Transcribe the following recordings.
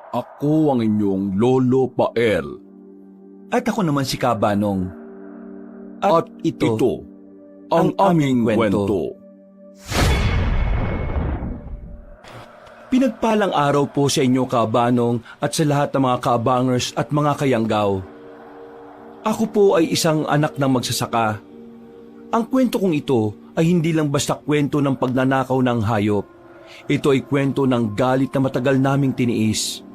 Ako ang inyong Lolo Pael. At ako naman si Kabanong. At ito ang aming kwento. Pinagpalang araw po sa inyo, Kabanong, at sa lahat ng mga kabangers at mga kayanggaw. Ako po ay isang anak ng magsasaka. Ang kwento kong ito ay hindi lang basta kwento ng pagnanakaw ng hayop. Ito ay kwento ng galit na matagal naming tiniis.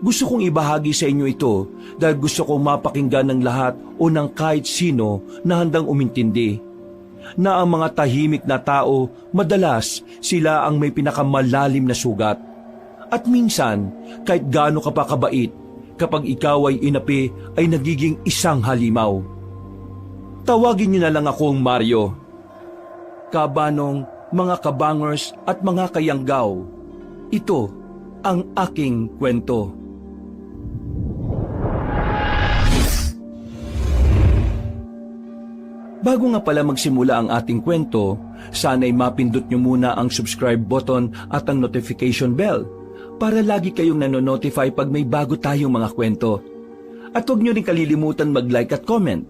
Gusto kong ibahagi sa inyo ito dahil gusto kong mapakinggan ng lahat o ng kahit sino na handang umintindi. Na ang mga tahimik na tao, madalas sila ang may pinakamalalim na sugat. At minsan, kahit gaano ka pa kabait, kapag ikaw ay inapi ay nagiging isang halimaw. Tawagin niyo na lang akong Mario. Kabanong, mga kabangers at mga kayanggaw, ito ang aking kwento. Bago nga pala magsimula ang ating kwento, sana'y mapindot nyo muna ang subscribe button at ang notification bell para lagi kayong nanonotify pag may bago tayong mga kwento. At huwag nyo rin kalilimutan mag-like at comment.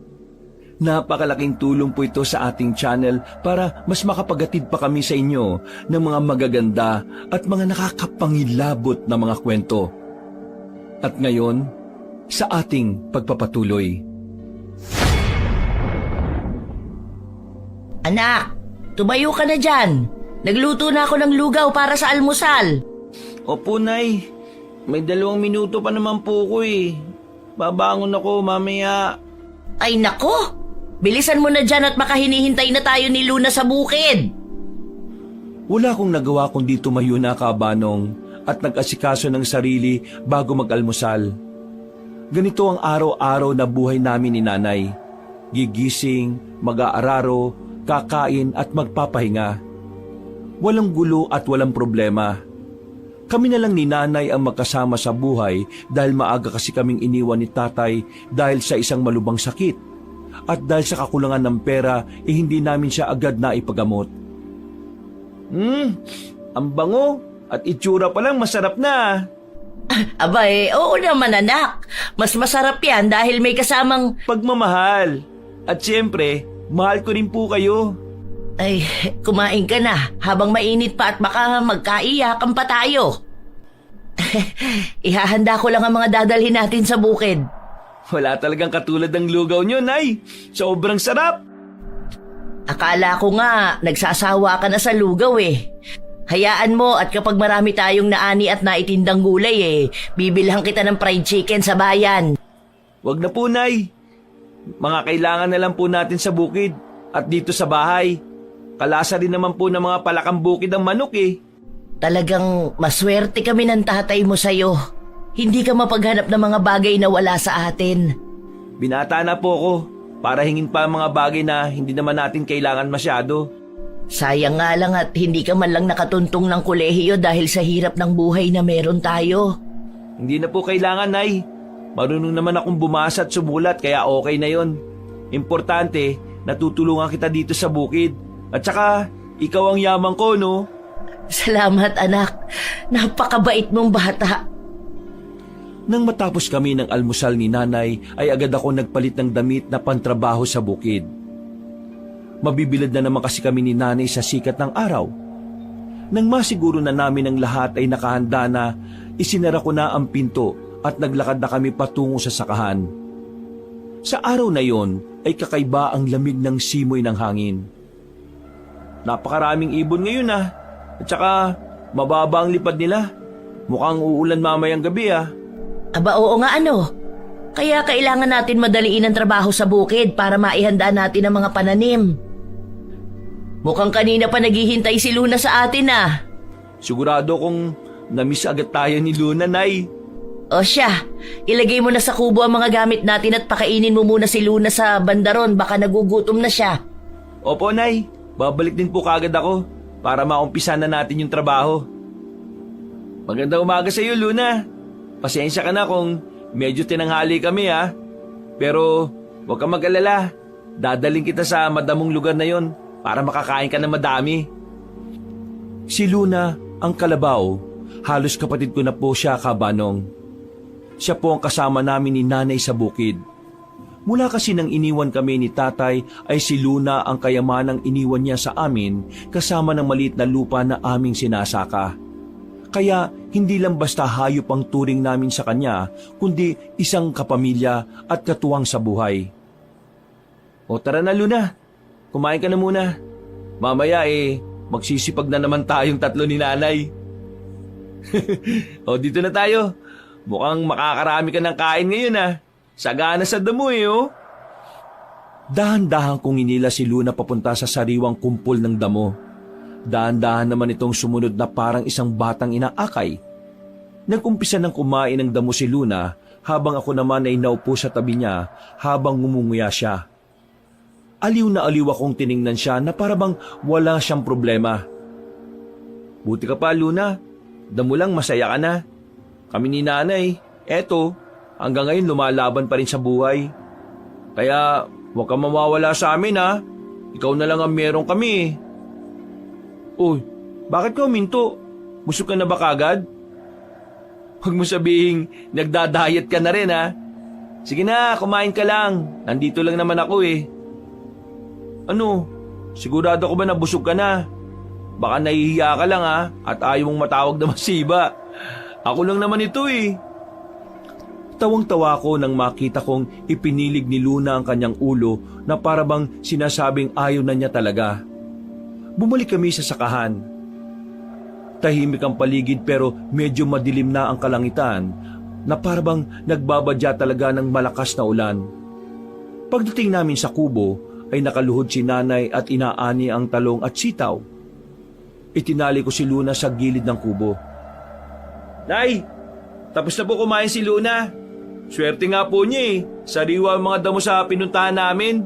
Napakalaking tulong po ito sa ating channel para mas makapagatid pa kami sa inyo ng mga magaganda at mga nakakapangilabot na mga kwento. At ngayon, sa ating pagpapatuloy. Anak, tumayo ka na dyan. Nagluto na ako ng lugaw para sa almusal. Opo, Nay. May 2 minuto pa naman po ko eh. Babangon ako mamaya. Ay nako, bilisan mo na dyan at makahinihintay na tayo ni Luna sa bukid. Wala akong nagawa kundi tumayo na, Kabanong, at nag-asikaso ng sarili bago mag-almusal. Ganito ang araw-araw na buhay namin ni Nanay. Gigising, mag-aararo, kakain at magpapahinga. Walang gulo at walang problema. Kami na lang ni Nanay ang magkasama sa buhay dahil maaga kasi kaming iniwan ni Tatay dahil sa isang malubhang sakit. At dahil sa kakulangan ng pera, hindi namin siya agad na ipagamot. Ang bango at itsura pa lang masarap na. Aba oo naman anak. Mas masarap yan dahil may kasamang... Pagmamahal. At siyempre, mahal ko rin po kayo. Ay, kumain ka na habang mainit pa at baka magkaiyakan pa tayo. Ihahanda ko lang ang mga dadalhin natin sa bukid. Wala talagang katulad ng lugaw nyo, Nay. Sobrang sarap. Akala ko nga nagsasawa ka na sa lugaw eh. Hayaan mo at kapag marami tayong naani at naitindang gulay bibilhan kita ng fried chicken sa bayan. Wag na po, Nay. Mga kailangan na lang po natin sa bukid at dito sa bahay. Kalasa rin naman po ng mga palakang bukid ang manok eh. Talagang maswerte kami ng tatay mo sa'yo. Hindi ka mapaghanap ng mga bagay na wala sa atin. Binata na po ako para hingin pa ang mga bagay na hindi naman natin kailangan masyado. Sayang nga lang at hindi ka man lang nakatuntong ng kolehiyo dahil sa hirap ng buhay na meron tayo. Hindi na po kailangan, Nay. Marunong naman akong bumasa at sumulat kaya okay na yon. Importante, natutulungan kita dito sa bukid. At saka, ikaw ang yaman ko, no? Salamat anak. Napakabait mong bata. Nang matapos kami ng almusal ni Nanay, ay agad ako nagpalit ng damit na pantrabaho sa bukid. Mabibilad na naman kasi kami ni Nanay sa sikat ng araw. Nang masiguro na namin ang lahat ay nakahanda na, isinara ko na ang pinto at naglakad na kami patungo sa sakahan. Sa araw na yon ay kakaiba ang lamig ng simoy ng hangin. Napakaraming ibon ngayon At saka, mababa ang lipad nila. Mukhang uulan mamayang gabi Aba oo nga ano. Kaya kailangan natin madaliin ang trabaho sa bukid para maihanda natin ang mga pananim. Mukhang kanina pa naghihintay si Luna sa atin Sigurado kong namiss agad tayo ni Luna, Nay. O siya, ilagay mo na sa kubo ang mga gamit natin at pakainin mo muna si Luna sa bandaron, baka nagugutom na siya. Opo, Nay. Babalik din po kagad ako para maumpisa na natin yung trabaho. Magandang umaga sa iyo, Luna. Pasensya ka na kung medyo tinanghali kami Pero huwag kang mag-alala. Dadaling kita sa madamong lugar na yon para makakain ka ng madami. Si Luna, ang kalabaw, Halos kapatid ko na po siya, Kabanong. Siya po ang kasama namin ni nanay sa bukid. Mula kasi nang iniwan kami ni tatay ay si Luna ang kayamanang iniwan niya sa amin kasama ng maliit na lupa na aming sinasaka. Kaya hindi lang basta hayop ang turing namin sa kanya, kundi isang kapamilya at katuwang sa buhay. O tara na Luna, kumain ka na muna. Mamaya magsisipag na naman tayong tatlo ni nanay. O dito na tayo. Mukhang makakarami ka ng kain ngayon Sagana sa damo Dahan-dahan kong inila si Luna papunta sa sariwang kumpol ng damo. Dahan-dahan naman itong sumunod na parang isang batang inaakay. Nag-umpisa ng kumain ng damo si Luna habang ako naman ay naupo sa tabi niya habang ngumunguya siya. Aliw na aliw akong tiningnan siya na parabang wala siyang problema. Buti ka pa Luna, damo lang masaya ka na. Kami ni nanay, eto, hanggang ngayon lumalaban pa rin sa buhay. Kaya huwag kang mawawala sa amin Ikaw na lang ang meron kami Uy, bakit ka uminto? Busog ka na ba kagad? Huwag mo sabihing nagda-diet ka na rin Sige na, kumain ka lang. Nandito lang naman ako Ano? Sigurado ko ba na busog ka na? Baka nahihiya ka lang at ayaw mong matawag na masiba. Ako lang naman ito Tawang-tawa ko nang makita kong ipinilig ni Luna ang kanyang ulo na parabang sinasabing ayaw na niya talaga. Bumalik kami sa sakahan. Tahimik ang paligid pero medyo madilim na ang kalangitan na parabang nagbabadya talaga ng malakas na ulan. Pagdating namin sa kubo ay nakaluhod si nanay at inaani ang talong at sitaw. Itinali ko si Luna sa gilid ng kubo. Nay, tapos na po kumain si Luna. Swerte nga po niya Sariwa ang mga damo sa pinuntahan namin.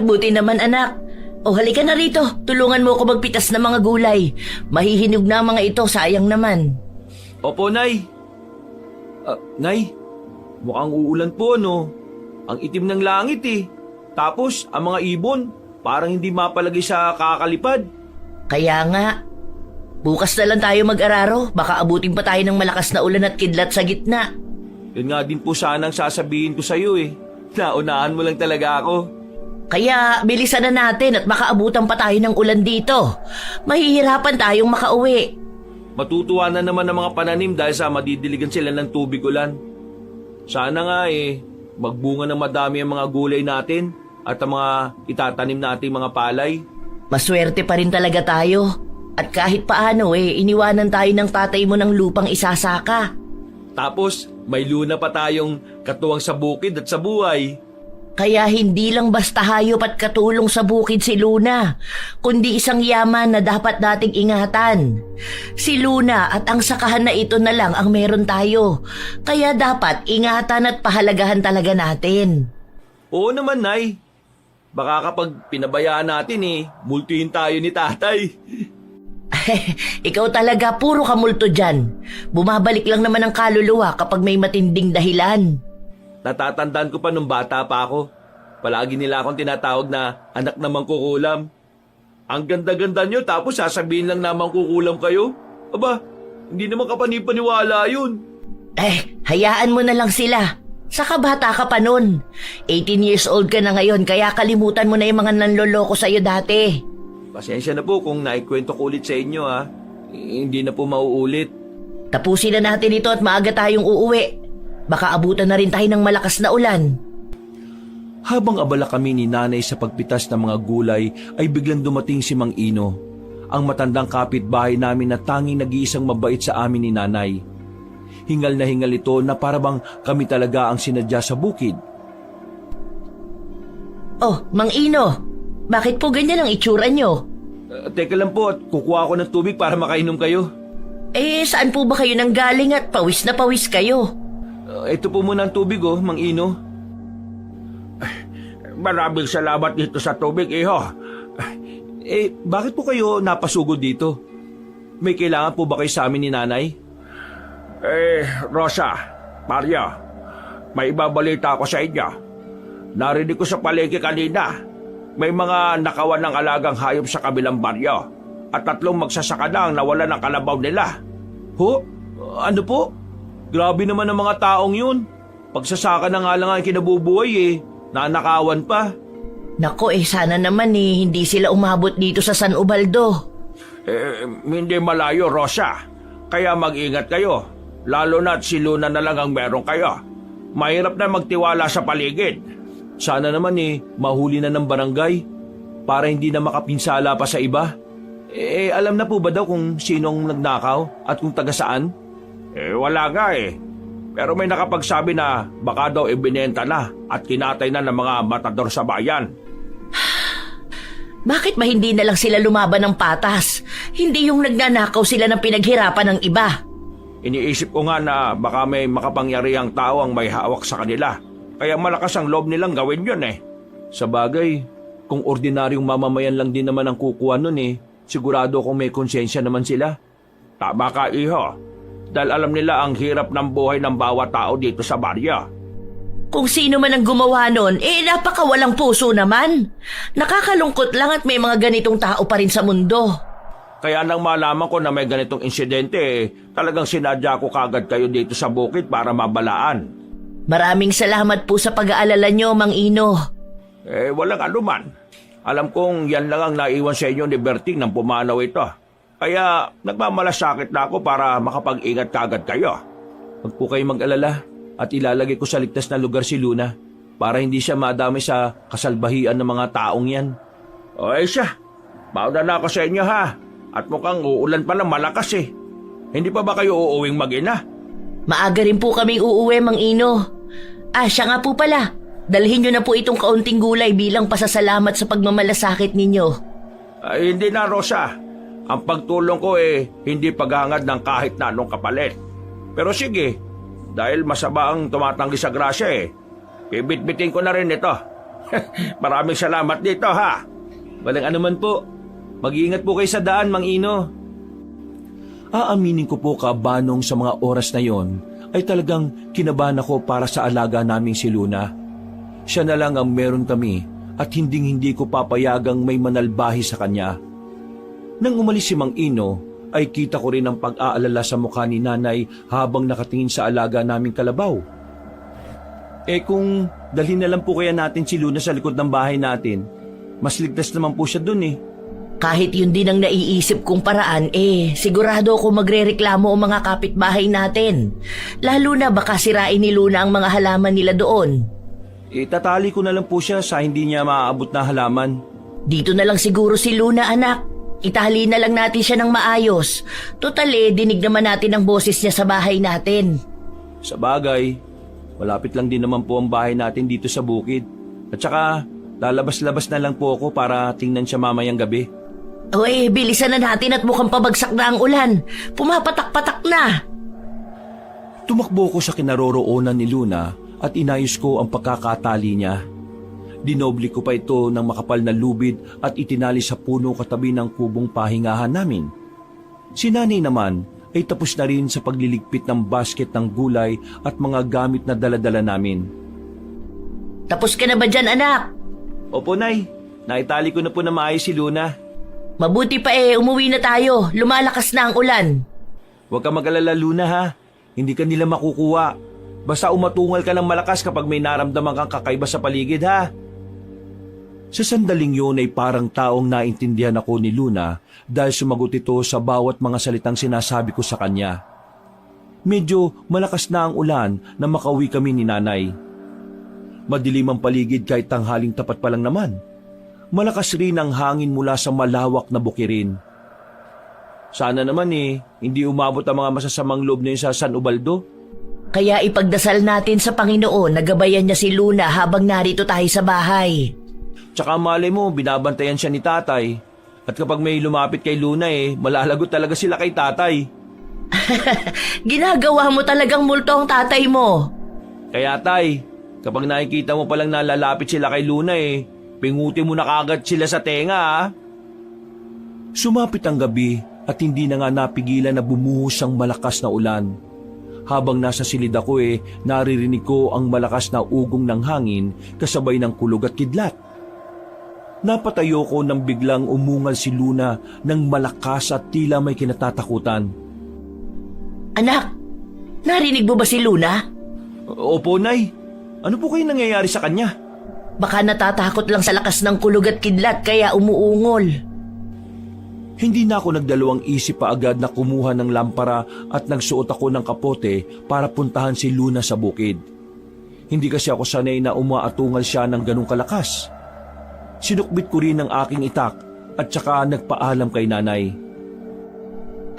Buti naman anak. O halika na rito, tulungan mo ako magpitas ng mga gulay. Mahihinog na ang mga ito, sayang naman. Opo, Nay. Nay, mukhang uulan po, Ang itim ng langit Tapos, ang mga ibon, parang hindi mapalagay sa kakalipad. Kaya nga, bukas na lang tayo mag-araro. Baka abutin pa tayo ng malakas na ulan at kidlat sa gitna. Yun nga din po sanang sasabihin ko sa iyo Naunahan mo lang talaga ako. Kaya bilisan na natin at makaabutan pa tayo ng ulan dito. Mahihirapan tayong makauwi. Matutuwa na naman ang mga pananim dahil sa madidiligan sila ng tubig ulan. Sana nga magbunga ng madami ang mga gulay natin at ang mga itatanim nating mga palay. Maswerte pa rin talaga tayo. At kahit paano iniwanan tayo ng tatay mo ng lupang isasaka. Tapos may Luna pa tayong katuwang sa bukid at sa buhay. Kaya hindi lang basta hayop at katulong sa bukid si Luna, kundi isang yaman na dapat nating ingatan. Si Luna at ang sakahan na ito na lang ang meron tayo. Kaya dapat ingatan at pahalagahan talaga natin. Oo naman, Nay. Baka kapag pinabayaan natin multihin tayo ni tatay. Ikaw talaga puro kamulto dyan. Bumabalik lang naman ang kaluluwa kapag may matinding dahilan. Natatandaan ko pa nung bata pa ako. Palagi nila akong tinatawag na anak na mangkukulam. Ang ganda-ganda nyo tapos sasabihin lang na mangkukulam kayo? Aba, hindi naman kapanipaniwala yun. Hayaan mo na lang sila. Saka bata ka pa nun. 18 years old ka na ngayon kaya kalimutan mo na yung mga nanloloko sa'yo dati. Pasensya na po kung naikwento ko ulit sa inyo Hindi na po mauulit. Tapusin na natin ito at maaga tayong uuwi. Baka abutan na rin tayo ng malakas na ulan. Habang abala kami ni nanay sa pagpitas ng mga gulay ay biglang dumating si Mang Ino, ang matandang kapitbahay namin na tanging nag-iisang mabait sa amin ni nanay. Hingal na hingal ito na parabang kami talaga ang sinadya sa bukid. Oh, Mang Ino, bakit po ganyan ang itsura nyo? Teka lang po at kukuha ako ng tubig para makainom kayo. Saan po ba kayo nanggaling at pawis na pawis kayo? Ito po muna ang tubig Mang Ino. Maraming salamat dito sa tubig, iho. Bakit po kayo napasugod dito? May kailangan po ba kayo sa amin ni nanay? Rosa, Maria, may ibabalita ako sa inyo. Narinig ko sa palengke kanina, may mga nakawan ng alagang hayop sa kabilang baryo at 3 magsasaka na ang nawalan ng kalabaw nila. Ho? Ano po? Grabe naman ang mga taong yun. Pagsasaka na nga lang ang kinabubuhay nanakawan pa. Nako sana naman hindi sila umabot dito sa San Ubaldo. Hindi malayo, Rosa. Kaya mag-ingat kayo. Lalo na't si Luna na lang ang meron kayo. Mahirap na magtiwala sa paligid. Sana naman mahuli na ng barangay para hindi na makapinsala pa sa iba. Alam na po ba daw kung sinong nagnakaw at kung taga saan? Wala nga Pero may nakapagsabi na baka daw ibinenta na at kinatay na ng mga matador sa bayan. Bakit ba hindi na lang sila lumaban ng patas? Hindi yung nagnanakaw sila ng pinaghirapan ng iba. Iniisip ko nga na baka may makapangyarihang tao ang may hawak sa kanila. Kaya malakas ang loob nilang gawin yun Sa bagay, kung ordinaryong mamamayan lang din naman ang kukuha nun sigurado kung may konsensya naman sila. Tama ka, iho. Dahil alam nila ang hirap ng buhay ng bawat tao dito sa barya. Kung sino man ang gumawa nun, napakawalang puso naman. Nakakalungkot lang at may mga ganitong tao pa rin sa mundo. Kaya nang malaman ko na may ganitong insidente, talagang sinadya ko kagad kayo dito sa bukid para mabalaan. Maraming salamat po sa pag-aalala nyo, Mang Ino. Walang anuman. Alam kong yan lang ang naiwan sa inyo ni Berting nang pumanaw ito. Kaya nagmamalasakit na ako para makapag-ingat kagad kayo. Huwag po kayo mag-alala at ilalagay ko sa ligtas na lugar si Luna para hindi siya madami sa kasalbahian ng mga taong yan. Siya. Mauna na ako sa inyo ha. At mukhang uulan pa ng malakas Hindi pa ba kayo uuwing mag-ina? Maaga rin po kaming uuwi, Mang Ino. Siya nga po pala. Dalhin nyo na po itong kaunting gulay bilang pasasalamat sa pagmamalasakit ninyo. Hindi na, Rosa. Ang pagtulong ko hindi paghangad ng kahit na anong kapalit. Pero sige, dahil masama ang tumatanggi sa grasya bibit-bitin ko na rin ito. Maraming salamat dito ha. Walang anuman po. Mag-iingat po kayo sa daan, Mang Ino. Aaminin ko po kabanong sa mga oras na yon ay talagang kinabahan ako para sa alaga naming si Luna. Siya na lang ang meron kami at hindi ko papayagang may manalbahi sa kanya. Nang umalis si Mang Ino, ay kita ko rin ang pag-aalala sa mukha ni Nanay habang nakatingin sa alaga naming kalabaw. Kung dalhin na lang po kaya natin si Luna sa likod ng bahay natin, mas ligtas naman po siya dun Kahit yun din ang naiisip kong paraan, sigurado ako magrereklamo ang mga kapitbahay natin. Lalo na baka sirain ni Luna ang mga halaman nila doon. Tatali ko na lang po siya sa hindi niya maaabot na halaman. Dito na lang siguro si Luna, anak. Itali na lang natin siya ng maayos. Total dinig naman natin ang boses niya sa bahay natin. Sa bagay, malapit lang din naman po ang bahay natin dito sa bukid. At saka, lalabas-labas na lang po ako para tingnan siya mamayang gabi. Bilisan na natin at mukhang pabagsak na ang ulan. Pumapatak-patak na. Tumakbo ko sa kinaroroonan ni Luna at inayos ko ang pagkakatali niya. Dinobli ko pa ito ng makapal na lubid at itinali sa puno katabi ng kubong pahingahan namin. Si Nanay naman ay tapos na rin sa pagliligpit ng basket ng gulay at mga gamit na daladala namin. Tapos ka na ba dyan, anak? Opo, Nay. Naitali ko na po na maayos si Luna. Mabuti pa umuwi na tayo. Lumalakas na ang ulan. Huwag ka mag-alala, Luna, ha. Hindi ka nila makukuha. Basta umatungal ka ng malakas kapag may naramdaman kang kakaiba sa paligid, ha. Sa sandaling yun ay parang taong naintindihan ako ni Luna dahil sumagot ito sa bawat mga salitang sinasabi ko sa kanya. Medyo malakas na ang ulan na makauwi kami ni Nanay. Madilim ang paligid kahit tanghaling tapat pa lang naman. Malakas rin ang hangin mula sa malawak na bukirin. Sana naman hindi umabot ang mga masasamang loob na yun sa San Ubaldo. Kaya ipagdasal natin sa Panginoon na gabayan niya si Luna habang narito tayo sa bahay. Tsaka malay mo, binabantayan siya ni Tatay. At kapag may lumapit kay Luna malalagot talaga sila kay Tatay. Ginagawa mo talagang multo ang tatay mo. Kaya Tay, kapag nakikita mo palang nalalapit sila kay Luna pinguti mo na kagad sila sa tenga ha. Sumapit ang gabi at hindi na nga napigilan na bumuhos ang malakas na ulan. Habang nasa silid ako naririnig ko ang malakas na ugong ng hangin kasabay ng kulog at kidlat. Napatayo ko nang biglang umungal si Luna ng malakas at tila may kinatatakutan. Anak, narinig mo ba si Luna? Opo, Nay. Ano po kayo nangyayari sa kanya? Baka natatakot lang sa lakas ng kulog at kidlat kaya umuungol. Hindi na ako nagdalawang isip pa agad na kumuha ng lampara at nagsuot ako ng kapote para puntahan si Luna sa bukid. Hindi kasi ako sanay na umaatungal siya ng ganong kalakas. Sinukbit ko rin ang aking itak at saka nagpaalam kay nanay.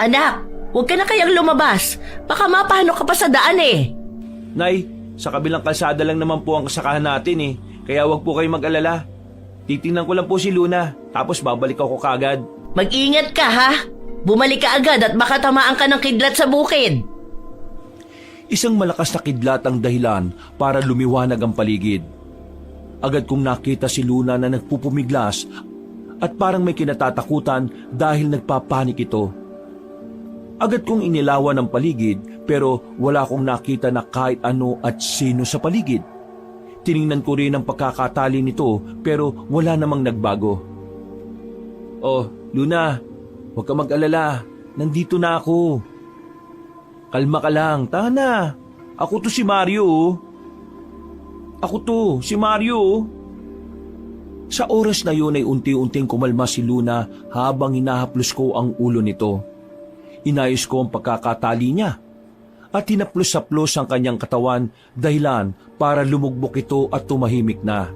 Anak, huwag ka na kayang lumabas. Baka mapano ka pa sa daan eh. Nay, sa kabilang kalsada lang naman po ang kasakahan natin eh. Kaya wag po kayo mag-alala. Titingnan ko lang po si Luna, tapos babalik ako kagad. Mag-ingat ka ha. Bumalik ka agad at baka tamaan ka ng kidlat sa bukid. Isang malakas na kidlat ang dahilan para lumiwanag ang paligid. Agad kong nakita si Luna na nagpupumiglas at parang may kinatatakutan dahil nagpapanik ito. Agad kong inilawan ang paligid pero wala akong nakita na kahit ano at sino sa paligid. Tiningnan ko rin ang pagkakatali nito pero wala namang nagbago. Oh, Luna, huwag ka mag-alala. Nandito na ako. Kalma ka lang, tana. Ako to si Mario. Ako to, si Mario. Sa oras na yun ay unti-unting kumalma si Luna habang hinahaplos ko ang ulo nito. Inayos ko ang pagkakatali niya at hinaplos-saplos ang kanyang katawan dahilan para lumugbok ito at tumahimik na.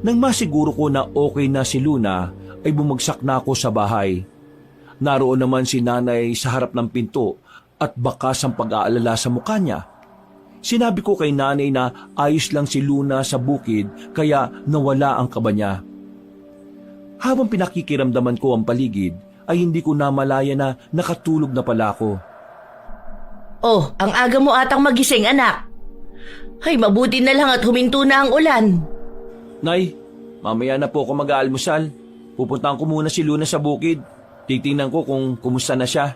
Nang masiguro ko na okay na si Luna, ay bumagsak na ako sa bahay. Naroon naman si nanay sa harap ng pinto at bakas ang pag-aalala sa mukha niya. Sinabi ko kay nanay na ayos lang si Luna sa bukid kaya nawala ang kaba niya. Habang pinakikiramdaman ko ang paligid, ay hindi ko namalaya na nakatulog na pala ako. Oh, ang aga mo atang magising, anak. Ay, mabuti na lang at huminto na ang ulan. Nay, mamaya na po ako mag-aalmusal. Pupuntahan ko muna si Luna sa bukid. Titingnan ko kung kumusta na siya.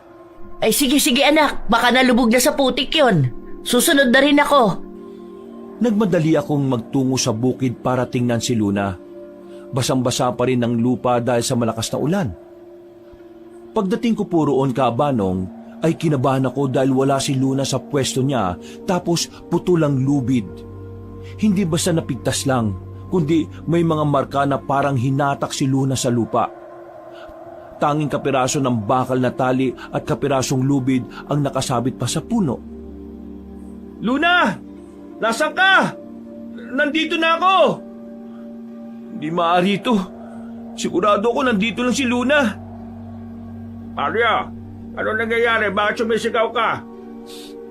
Ay, sige anak. Baka nalubog na sa putik yon. Susunod na rin ako. Nagmadali akong magtungo sa bukid para tingnan si Luna. Basang-basa pa rin ang lupa dahil sa malakas na ulan. Pagdating ko po roon kabanong, ay kinabahan ako dahil wala si Luna sa pwesto niya tapos putulang lubid. Hindi basta napigtas lang, kundi may mga marka na parang hinatak si Luna sa lupa. Tanging kapiraso ng bakal na tali at kapirasong lubid ang nakasabit pa sa puno. Luna! Nasaan ka? Nandito na ako! Hindi maaari ito. Sigurado ko nandito lang si Luna. Maria, ano nangyayari? Bakit sumisigaw ka?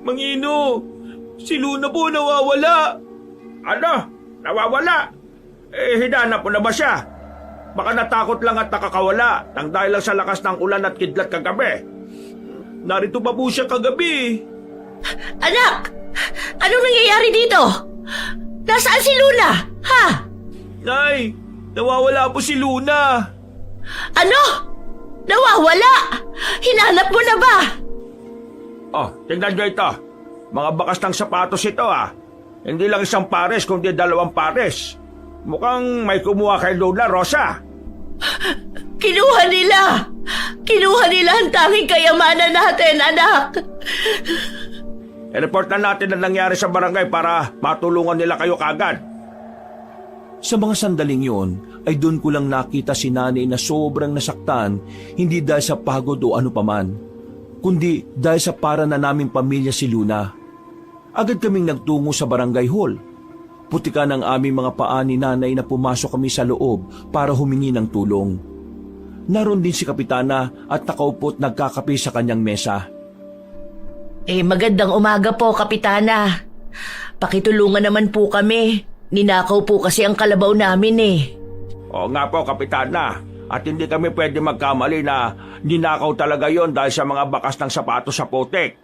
Mangino, si Luna po nawawala. Ano? Nawawala? Hinanap mo na ba siya? Baka natakot lang at nakakawala nang dahil lang sa lakas ng ulan at kidlat kagabi. Narito pa po siya kagabi. Anak! Anong nangyayari dito? Nasaan si Luna? Ha? Nay, nawawala po si Luna. Ano? Nawawala? Hinanap mo na ba? Oh, tingnan nyo ito. Mga bakas ng sapatos ito Hindi lang isang pares kundi 2 pares. Mukhang may kumuha kay Luna, Rosa. Kinuha nila! Kinuha nila ang tanging kayamanan natin, anak! I-report na natin ang nangyari sa barangay para matulungan nila kayo kagad. Sa mga sandaling yun, ay doon ko lang nakita si nanay na sobrang nasaktan, hindi dahil sa pagod o ano paman, kundi dahil sa para na naming pamilya si Luna. Agad kaming nagtungo sa barangay hall. Putikan ang aming mga paa ni nanay na pumasok kami sa loob para humingi ng tulong. Naroon din si Kapitana at nakaupo't nagkakape sa kanyang mesa. Magandang umaga po, Kapitana. Pakitulungan naman po kami. Ninakaw po kasi ang kalabaw namin Oo nga po, Kapitana. At hindi kami pwede magkamali na ninakaw talaga yon dahil sa mga bakas ng sapatos sa putik.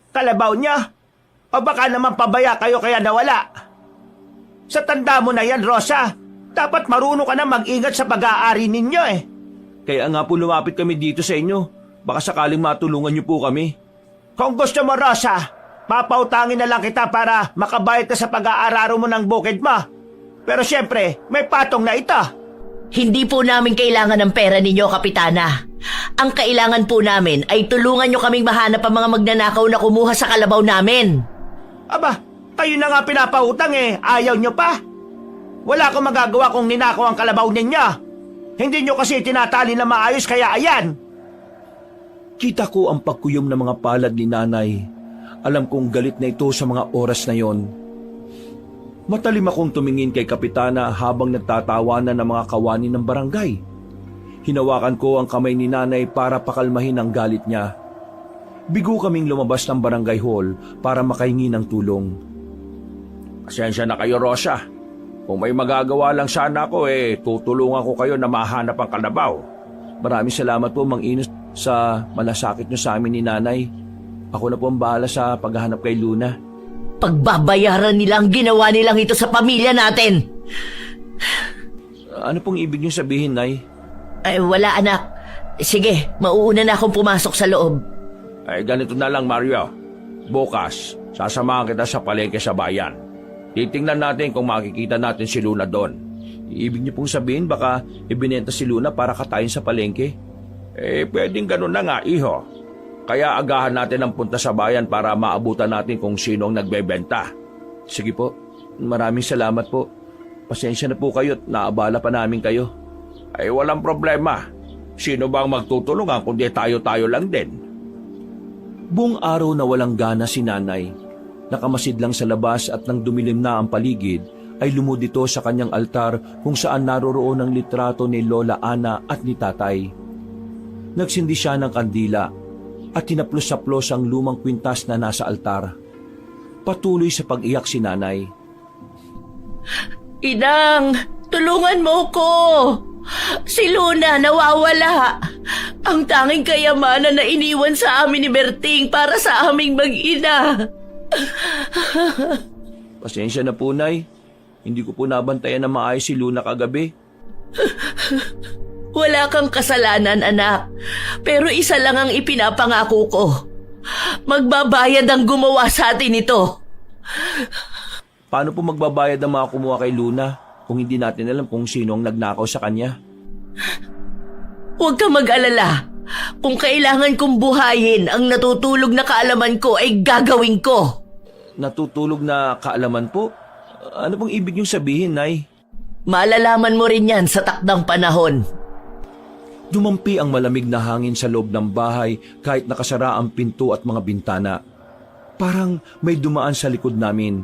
Kalabaw niya? O baka naman pabaya kayo kaya nawala? Sa tanda mo na yan, Rosa. Dapat marunong ka na mag-ingat sa pag-aari ninyo Kaya nga po lumapit kami dito sa inyo. Baka sakaling matulungan niyo po kami. Kung gusto mo, Rosa, papautangin na lang kita para makabayad ka sa pag-aararo mo ng bukid mo. Pero siyempre, may patong na ito. Hindi po namin kailangan ng pera ninyo, Kapitana. Ang kailangan po namin ay tulungan nyo kaming mahanap ang mga magnanakaw na kumuha sa kalabaw namin. Aba, kayo na nga pinapautang eh. Ayaw nyo pa? Wala akong magagawa kung ninakaw ang kalabaw ninyo. Hindi nyo kasi tinatali na maayos kaya ayan. Kita ko ang pagkuyom ng mga palad ni nanay. Alam kong galit na ito sa mga oras na yon. Matalim akong tumingin kay Kapitana habang nagtatawanan ng mga kawani ng barangay. Hinawakan ko ang kamay ni nanay para pakalmahin ang galit niya. Bigo kaming lumabas ng barangay hall para makahingi ng tulong. Pasensya na kayo, Rosa. Kung may magagawa lang sana ako tutulungan ko kayo na mahanap ang kalabaw. Maraming salamat po, Mang Ino, sa malasakit niyo sa amin ni nanay. Ako na po ang bahala sa paghahanap kay Luna. Pagbabayaran nila ang ginawa nilang ito sa pamilya natin. Ano pong ibig niyo sabihin, Nay? Ay, wala anak. Sige, mauuna na akong pumasok sa loob. Ay, ganito na lang, Mario. Bukas, sasamahan kita sa palengke sa bayan. Titingnan natin kung makikita natin si Luna doon. Ibig niyo pong sabihin baka ibinenta si Luna para katayin sa palengke? Pwedeng ganun na nga, iho. Kaya agahan natin ang punta sa bayan para maabutan natin kung sino ang nagbebenta. Sige po, maraming salamat po. Pasensya na po kayo at naabala pa namin kayo. Ay, walang problema. Sino bang magtutulungan kundi tayo-tayo lang din? Buong araw na walang gana si nanay. Nakamasid lang sa labas at nang dumilim na ang paligid, ay lumudito sa kanyang altar kung saan naroroon ang litrato ni Lola Ana at ni Tatay. Nagsindi siya ng kandila at tinaplos-saplos ang lumang kwintas na nasa altar. Patuloy sa pag-iyak si nanay. Inang, tulungan mo ko. Si Luna nawawala. Ang tanging kayamanan na iniwan sa amin ni Berting para sa aming mag-ina. Pasensya na po, Nay. Hindi ko po nabantayan na maayos si Luna kagabi. Wala kang kasalanan, anak. Pero isa lang ang ipinapangako ko. Magbabayad ang gumawa sa atin ito. Paano po magbabayad ang mga kumuha kay Luna kung hindi natin alam kung sino ang nagnakaw sa kanya? Huwag kang mag-alala. Kung kailangan kong buhayin ang natutulog na kaalaman ko ay gagawin ko. Natutulog na kaalaman po? Ano pong ibig niyong sabihin, Nay? Malalaman mo rin yan sa takdang panahon. Dumampi ang malamig na hangin sa loob ng bahay kahit nakasara ang pinto at mga bintana. Parang may dumaan sa likod namin.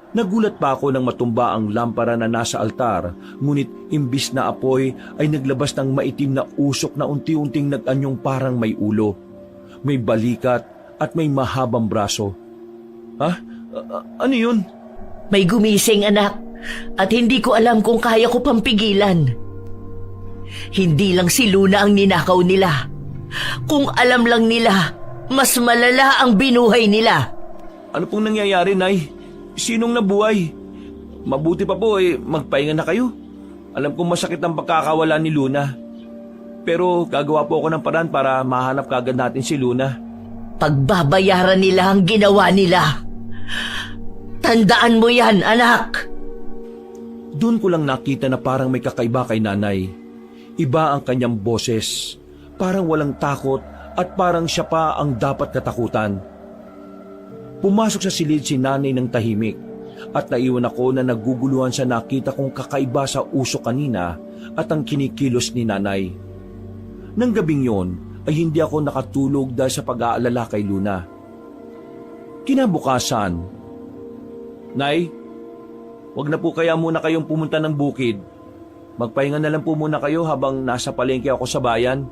Nagulat pa ako nang matumba ang lampara na nasa altar, ngunit imbis na apoy ay naglabas ng maitim na usok na unti-unting nag-anyong parang may ulo, may balikat at may mahabang braso. Ha? Ano yun? May gumising, anak, at hindi ko alam kung kaya ko pang pigilan. Hindi lang si Luna ang ninakaw nila. Kung alam lang nila, mas malala ang binuhay nila. Ano pong nangyayari, Nay? Sinong nabuhay? Mabuti pa po magpahinga na kayo. Alam kong masakit ang pagkakawala ni Luna. Pero gagawa po ako ng paraan para mahanap kagad natin si Luna. Pagbabayaran nila ang ginawa nila. Tandaan mo yan, anak. Doon ko lang nakita na parang may kakaiba kay nanay. Iba ang kanyang boses, parang walang takot at parang siya pa ang dapat katakutan. Pumasok sa silid si nanay ng tahimik at naiwan ako na naguguluhan sa nakita kong kakaiba sa usok kanina at ang kinikilos ni nanay. Nang gabing yon ay hindi ako nakatulog dahil sa pag-aalala kay Luna. Kinabukasan, Nay, wag na po kaya muna kayong pumunta ng bukid. Magpahinga na lang po muna kayo habang nasa palengke ako sa bayan.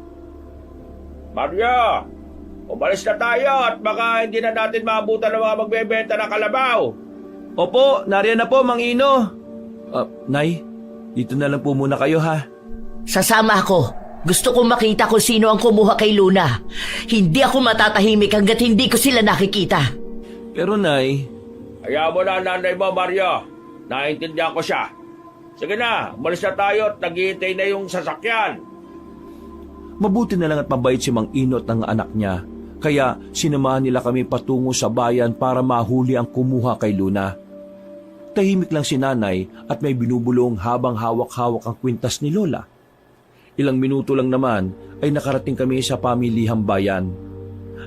Mario, umalis na tayo at baka hindi na natin maabutan ng mga magbebenta ng kalabaw. Opo, nariyan na po, Mang Ino. Nay, dito na lang po muna kayo, ha? Sasama ako. Gusto kong makita kung sino ang kumuha kay Luna. Hindi ako matatahimik hanggat hindi ko sila nakikita. Pero, Nay... Hayaan mo na nanay mo, Mario. Naintindihan ko siya. Sige na, umalis na tayo at naghihintay na yung sasakyan. Mabuti na lang at mabait si Mang Ino at ang anak niya. Kaya sinamahan nila kami patungo sa bayan para mahuli ang kumuha kay Luna. Tahimik lang si nanay at may binubulong habang hawak-hawak ang kwintas ni Lola. Ilang minuto lang naman ay nakarating kami sa pamilihang bayan.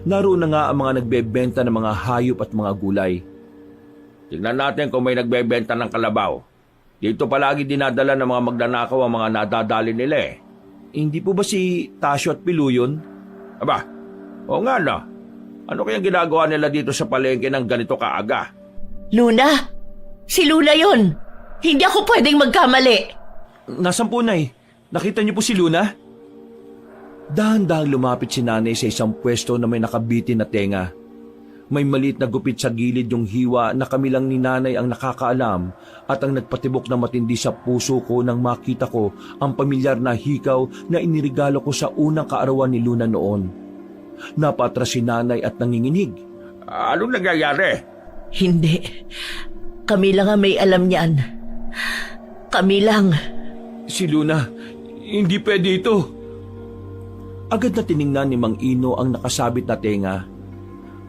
Naroon na nga ang mga nagbebenta ng mga hayop at mga gulay. Tingnan natin kung may nagbebenta ng kalabaw. Dito palagi dinadala ng mga magnanakaw ang mga nadadali nila eh. Hindi po ba si Tasyo at Pilu yun? Aba, oo nga no. Ano kayang ginagawa nila dito sa palengke ng ganito kaaga? Luna? Si Luna yon. Hindi ako pwedeng magkamali. Nasaan po, Nay? Nakita niyo po si Luna? Dahan-dahang lumapit si nanay sa isang pwesto na may nakabitin na tenga. May maliit na gupit sa gilid yung hiwa na kami lang ni nanay ang nakakaalam at ang nagpatibok na matindi sa puso ko nang makita ko ang pamilyar na hikaw na inirigalo ko sa unang kaarawan ni Luna noon. Napatras si nanay at nanginginig. Anong nangyayari? Hindi. Kami lang ang may alam niyan. Kami lang. Si Luna, hindi pwede ito. Agad na tiningnan ni Mang Ino ang nakasabit na tenga.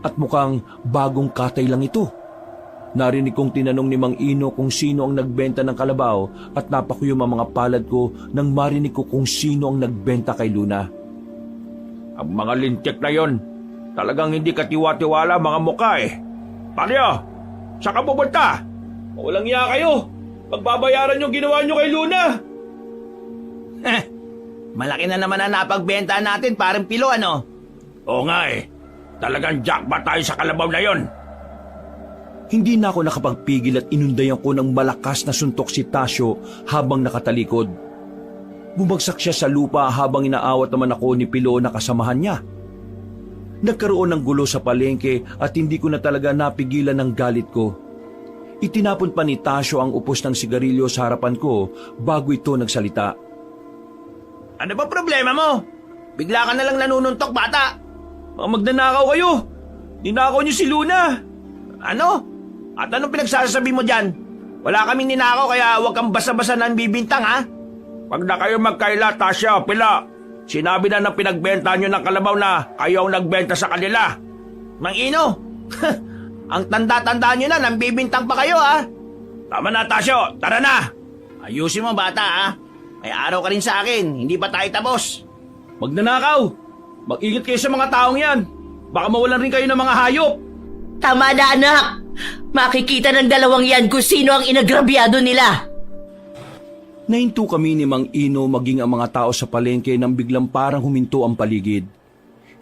At mukhang bagong katay lang ito. Narinig kong tinanong ni Mang Ino kung sino ang nagbenta ng kalabaw at napakuyom ang mga palad ko nang marinig ko kung sino ang nagbenta kay Luna. Ang mga lintik na yon, talagang hindi katiwa-tiwala mga mukha eh. Paano? Saan ka pupunta? Walang iya kayo! Pagbabayaran yung ginawa nyo kay Luna! Malaki na naman ang napagbenta natin, parang Pilo, ano? Oo nga eh. Talagang jackpot tayo sa kalabaw na yon. Hindi na ako nakapagpigil at inundayan ko ng malakas na suntok si Tasyo habang nakatalikod. Bumagsak siya sa lupa habang inaawat naman ako ni Pilo na kasamahan niya. Nagkaroon ng gulo sa palengke at hindi ko na talaga napigilan ng galit ko. Itinapon pa ni Tasyo ang upos ng sigarilyo sa harapan ko bago ito nagsalita. Ano ba problema mo? Bigla ka na lang nanununtok, bata. Mga magnanakaw kayo! Ninakaw niyo si Luna! Ano? At anong pinagsasabi mo dyan? Wala kaming ninakaw kaya huwag kang basa-basa ng bibintang, ha? Pag na kayo magkaila, Tasya, Pila, sinabi na ng pinagbenta nyo ng kalabaw na kayo ang nagbenta sa kanila. Mang Ino, ang tanda-tanda nyo na, nang bibintang pa kayo, ha? Tama na, Tasyo, tara na! Ayusin mo, bata, ha? May araw ka rin sa akin, hindi pa tayo tapos. Magnanakaw! Mag-ingat kayo sa mga taong yan! Baka mawalan rin kayo ng mga hayop! Tama na, anak. Makikita ng dalawang yan kung sino ang inagrabyado nila. Nahinto kami ni Mang Ino maging ang mga tao sa palengke nang biglang parang huminto ang paligid.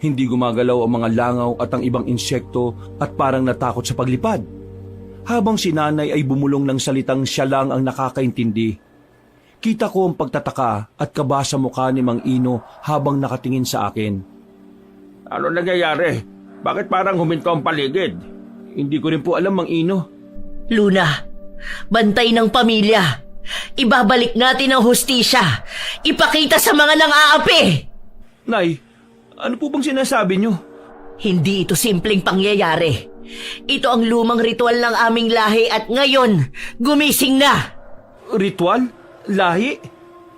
Hindi gumagalaw ang mga langaw at ang ibang insekto at parang natakot sa paglipad. Habang si nanay ay bumulong ng salitang siya lang ang nakakaintindi. Kita ko ang pagtataka at kaba sa mukha ni Mang Ino habang nakatingin sa akin. Ano nangyayari? Bakit parang huminto ang paligid? Hindi ko rin po alam, Mang Ino. Luna, bantay ng pamilya. Ibabalik natin ang hustisya. Ipakita sa mga nang-aapi. Nay, ano po bang sinasabi niyo? Hindi ito simpleng pangyayari. Ito ang lumang ritual ng aming lahi at ngayon, gumising na. Ritual? Lahi?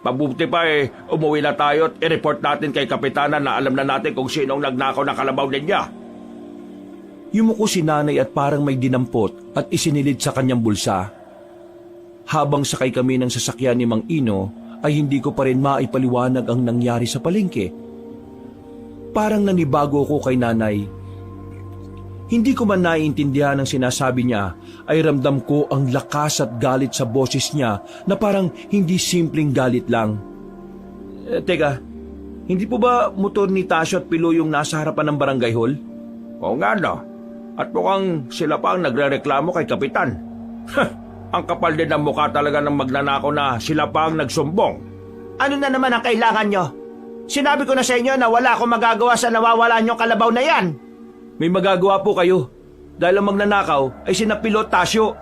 Mabuti pa eh, umuwi na tayo at i-report natin kay Kapitana na alam na natin kung sino ang nagnakaw ng kalabaw niya. Yumuko si nanay at parang may dinampot at isinilid sa kanyang bulsa. Habang sakay kami ng sasakyan ni Mang Ino, ay hindi ko pa rin maipaliwanag ang nangyari sa palengke. Parang nanibago ko kay nanay. Hindi ko man naiintindihan ang sinasabi niya, ay ramdam ko ang lakas at galit sa boses niya na parang hindi simpleng galit lang. Teka, hindi po ba motor ni Tasyo at Pilo yung nasa harapan ng barangay hall? Oo nga no. At mukhang sila pa ang nagrereklamo kay Kapitan. Ang kapal din ng mukha talaga ng magnanakaw na sila pa ang nagsumbong. Ano na naman ang kailangan nyo? Sinabi ko na sa inyo na wala akong magagawa sa nawawalan yung kalabaw na yan. May magagawa po kayo. Dahil ang magnanakaw ay sina Pilo at Tasyo.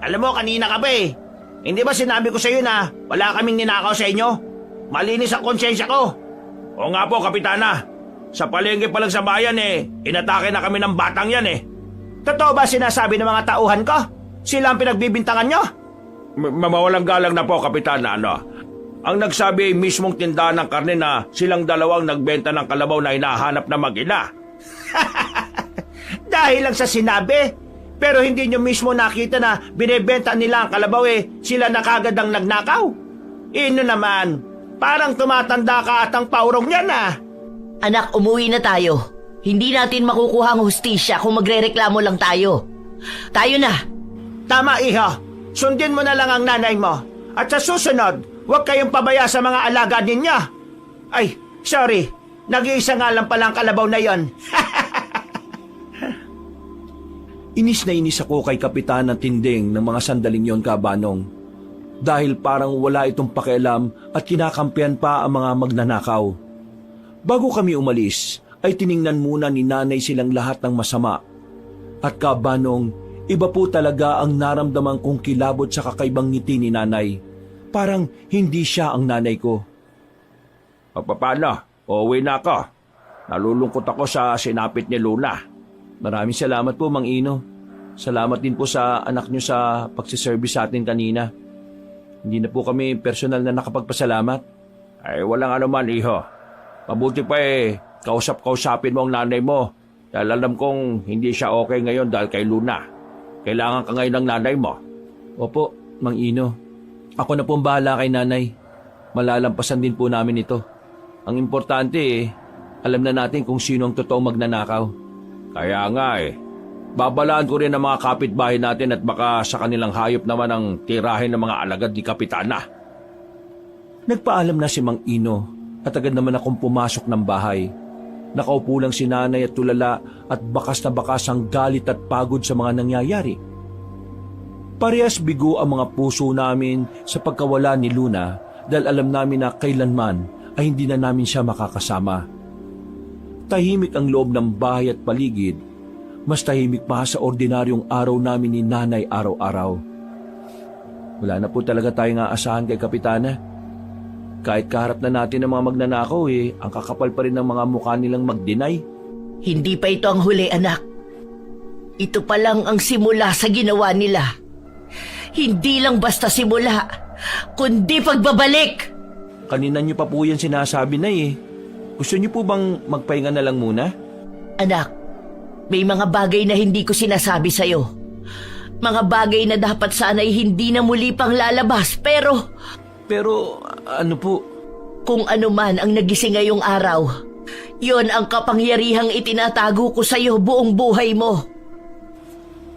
Alam mo, kanina ka pa eh. Hindi ba sinabi ko sa iyo na wala kaming ninakaw sa inyo? Malinis ang konsensya ko. Oo nga po, Kapitana. Sa palengke pa lang sa bayan eh, inatake na kami ng batang yan eh. Totoo ba sinasabi ng mga tauhan ko? Sila ang pinagbibintangan nyo? Mawalang galang na po, Kapitana, ano? Ang nagsabi ay mismong tindahan ng karne na silang dalawang nagbenta ng kalabaw na hinahanap na mag-ina. Dahil lang sa sinabi, Pero hindi nyo mismo nakita na binebenta nila ang kalabaw sila na kagad ang nagnakaw. Ino naman, parang tumatanda ka at ang paurong yan Anak, umuwi na tayo. Hindi natin makukuha ang hustisya kung magrereklamo lang tayo. Tayo na. Tama iho, sundin mo na lang ang nanay mo. At sa susunod, huwag kayong pabaya sa mga alaga ninyo. Ay, sorry, nag-iisa nga lang palang kalabaw na yon. Inis na inis ako kay Kapitan ng Tinding ng mga sandaling yon, Kabanong. Dahil parang wala itong pakialam at kinakampihan pa ang mga magnanakaw. Bago kami umalis, ay tiningnan muna ni Nanay silang lahat ng masama. At Kabanong, iba po talaga ang naramdaman kong kilabot sa kakaibang ngiti ni Nanay. Parang hindi siya ang nanay ko. Paano? Uuwi na ako. Nalulungkot ako sa sinapit ni Luna. Maraming salamat po, Mang Ino. Salamat din po sa anak niyo sa pagsiservice sa atin kanina. Hindi na po kami personal na nakapagpasalamat. Ay, walang anuman, iho. Mabuti pa kausap-kausapin mo ang nanay mo. Dahil alam kong hindi siya okay ngayon dahil kay Luna. Kailangan ka ngayon ng nanay mo. Opo, Mang Ino. Ako na po ang bahala kay Nanay. Malalampasan din po namin ito. Ang importante alam na natin kung sino ang totoong magnanakaw. Kaya nga babalaan ko rin ang mga kapitbahay natin at baka sa kanilang hayop naman ang tirahin ng mga alagad ni Kapitana. Nagpaalam na si Mang Ino at agad naman akong pumasok ng bahay. Nakaupo lang si Nanay at tulala at bakas na bakas ang galit at pagod sa mga nangyayari. Parehas bigo ang mga puso namin sa pagkawala ni Luna dahil alam namin na kailanman ay hindi na namin siya makakasama. Tahimik ang loob ng bahay at paligid, mas tahimik pa sa ordinaryong araw namin ni Nanay araw-araw. Wala na po talaga tayong aasahan kay Kapitana. Kahit kaharap na natin ang mga magnanakaw ang kakapal pa rin ng mga mukha nilang mag-deny. Hindi pa ito ang huli, anak. Ito pa lang ang simula sa ginawa nila. Hindi lang basta simula, kundi pagbabalik. Kanina niyo pa po yan sinasabi na Gusto niyo po bang magpahinga na lang muna? Anak, may mga bagay na hindi ko sinasabi sa'yo. Mga bagay na dapat sana'y hindi na muli pang lalabas, pero... Pero ano po? Kung ano man ang nagising ngayong araw, yon ang kapangyarihang itinatago ko sa'yo buong buhay mo.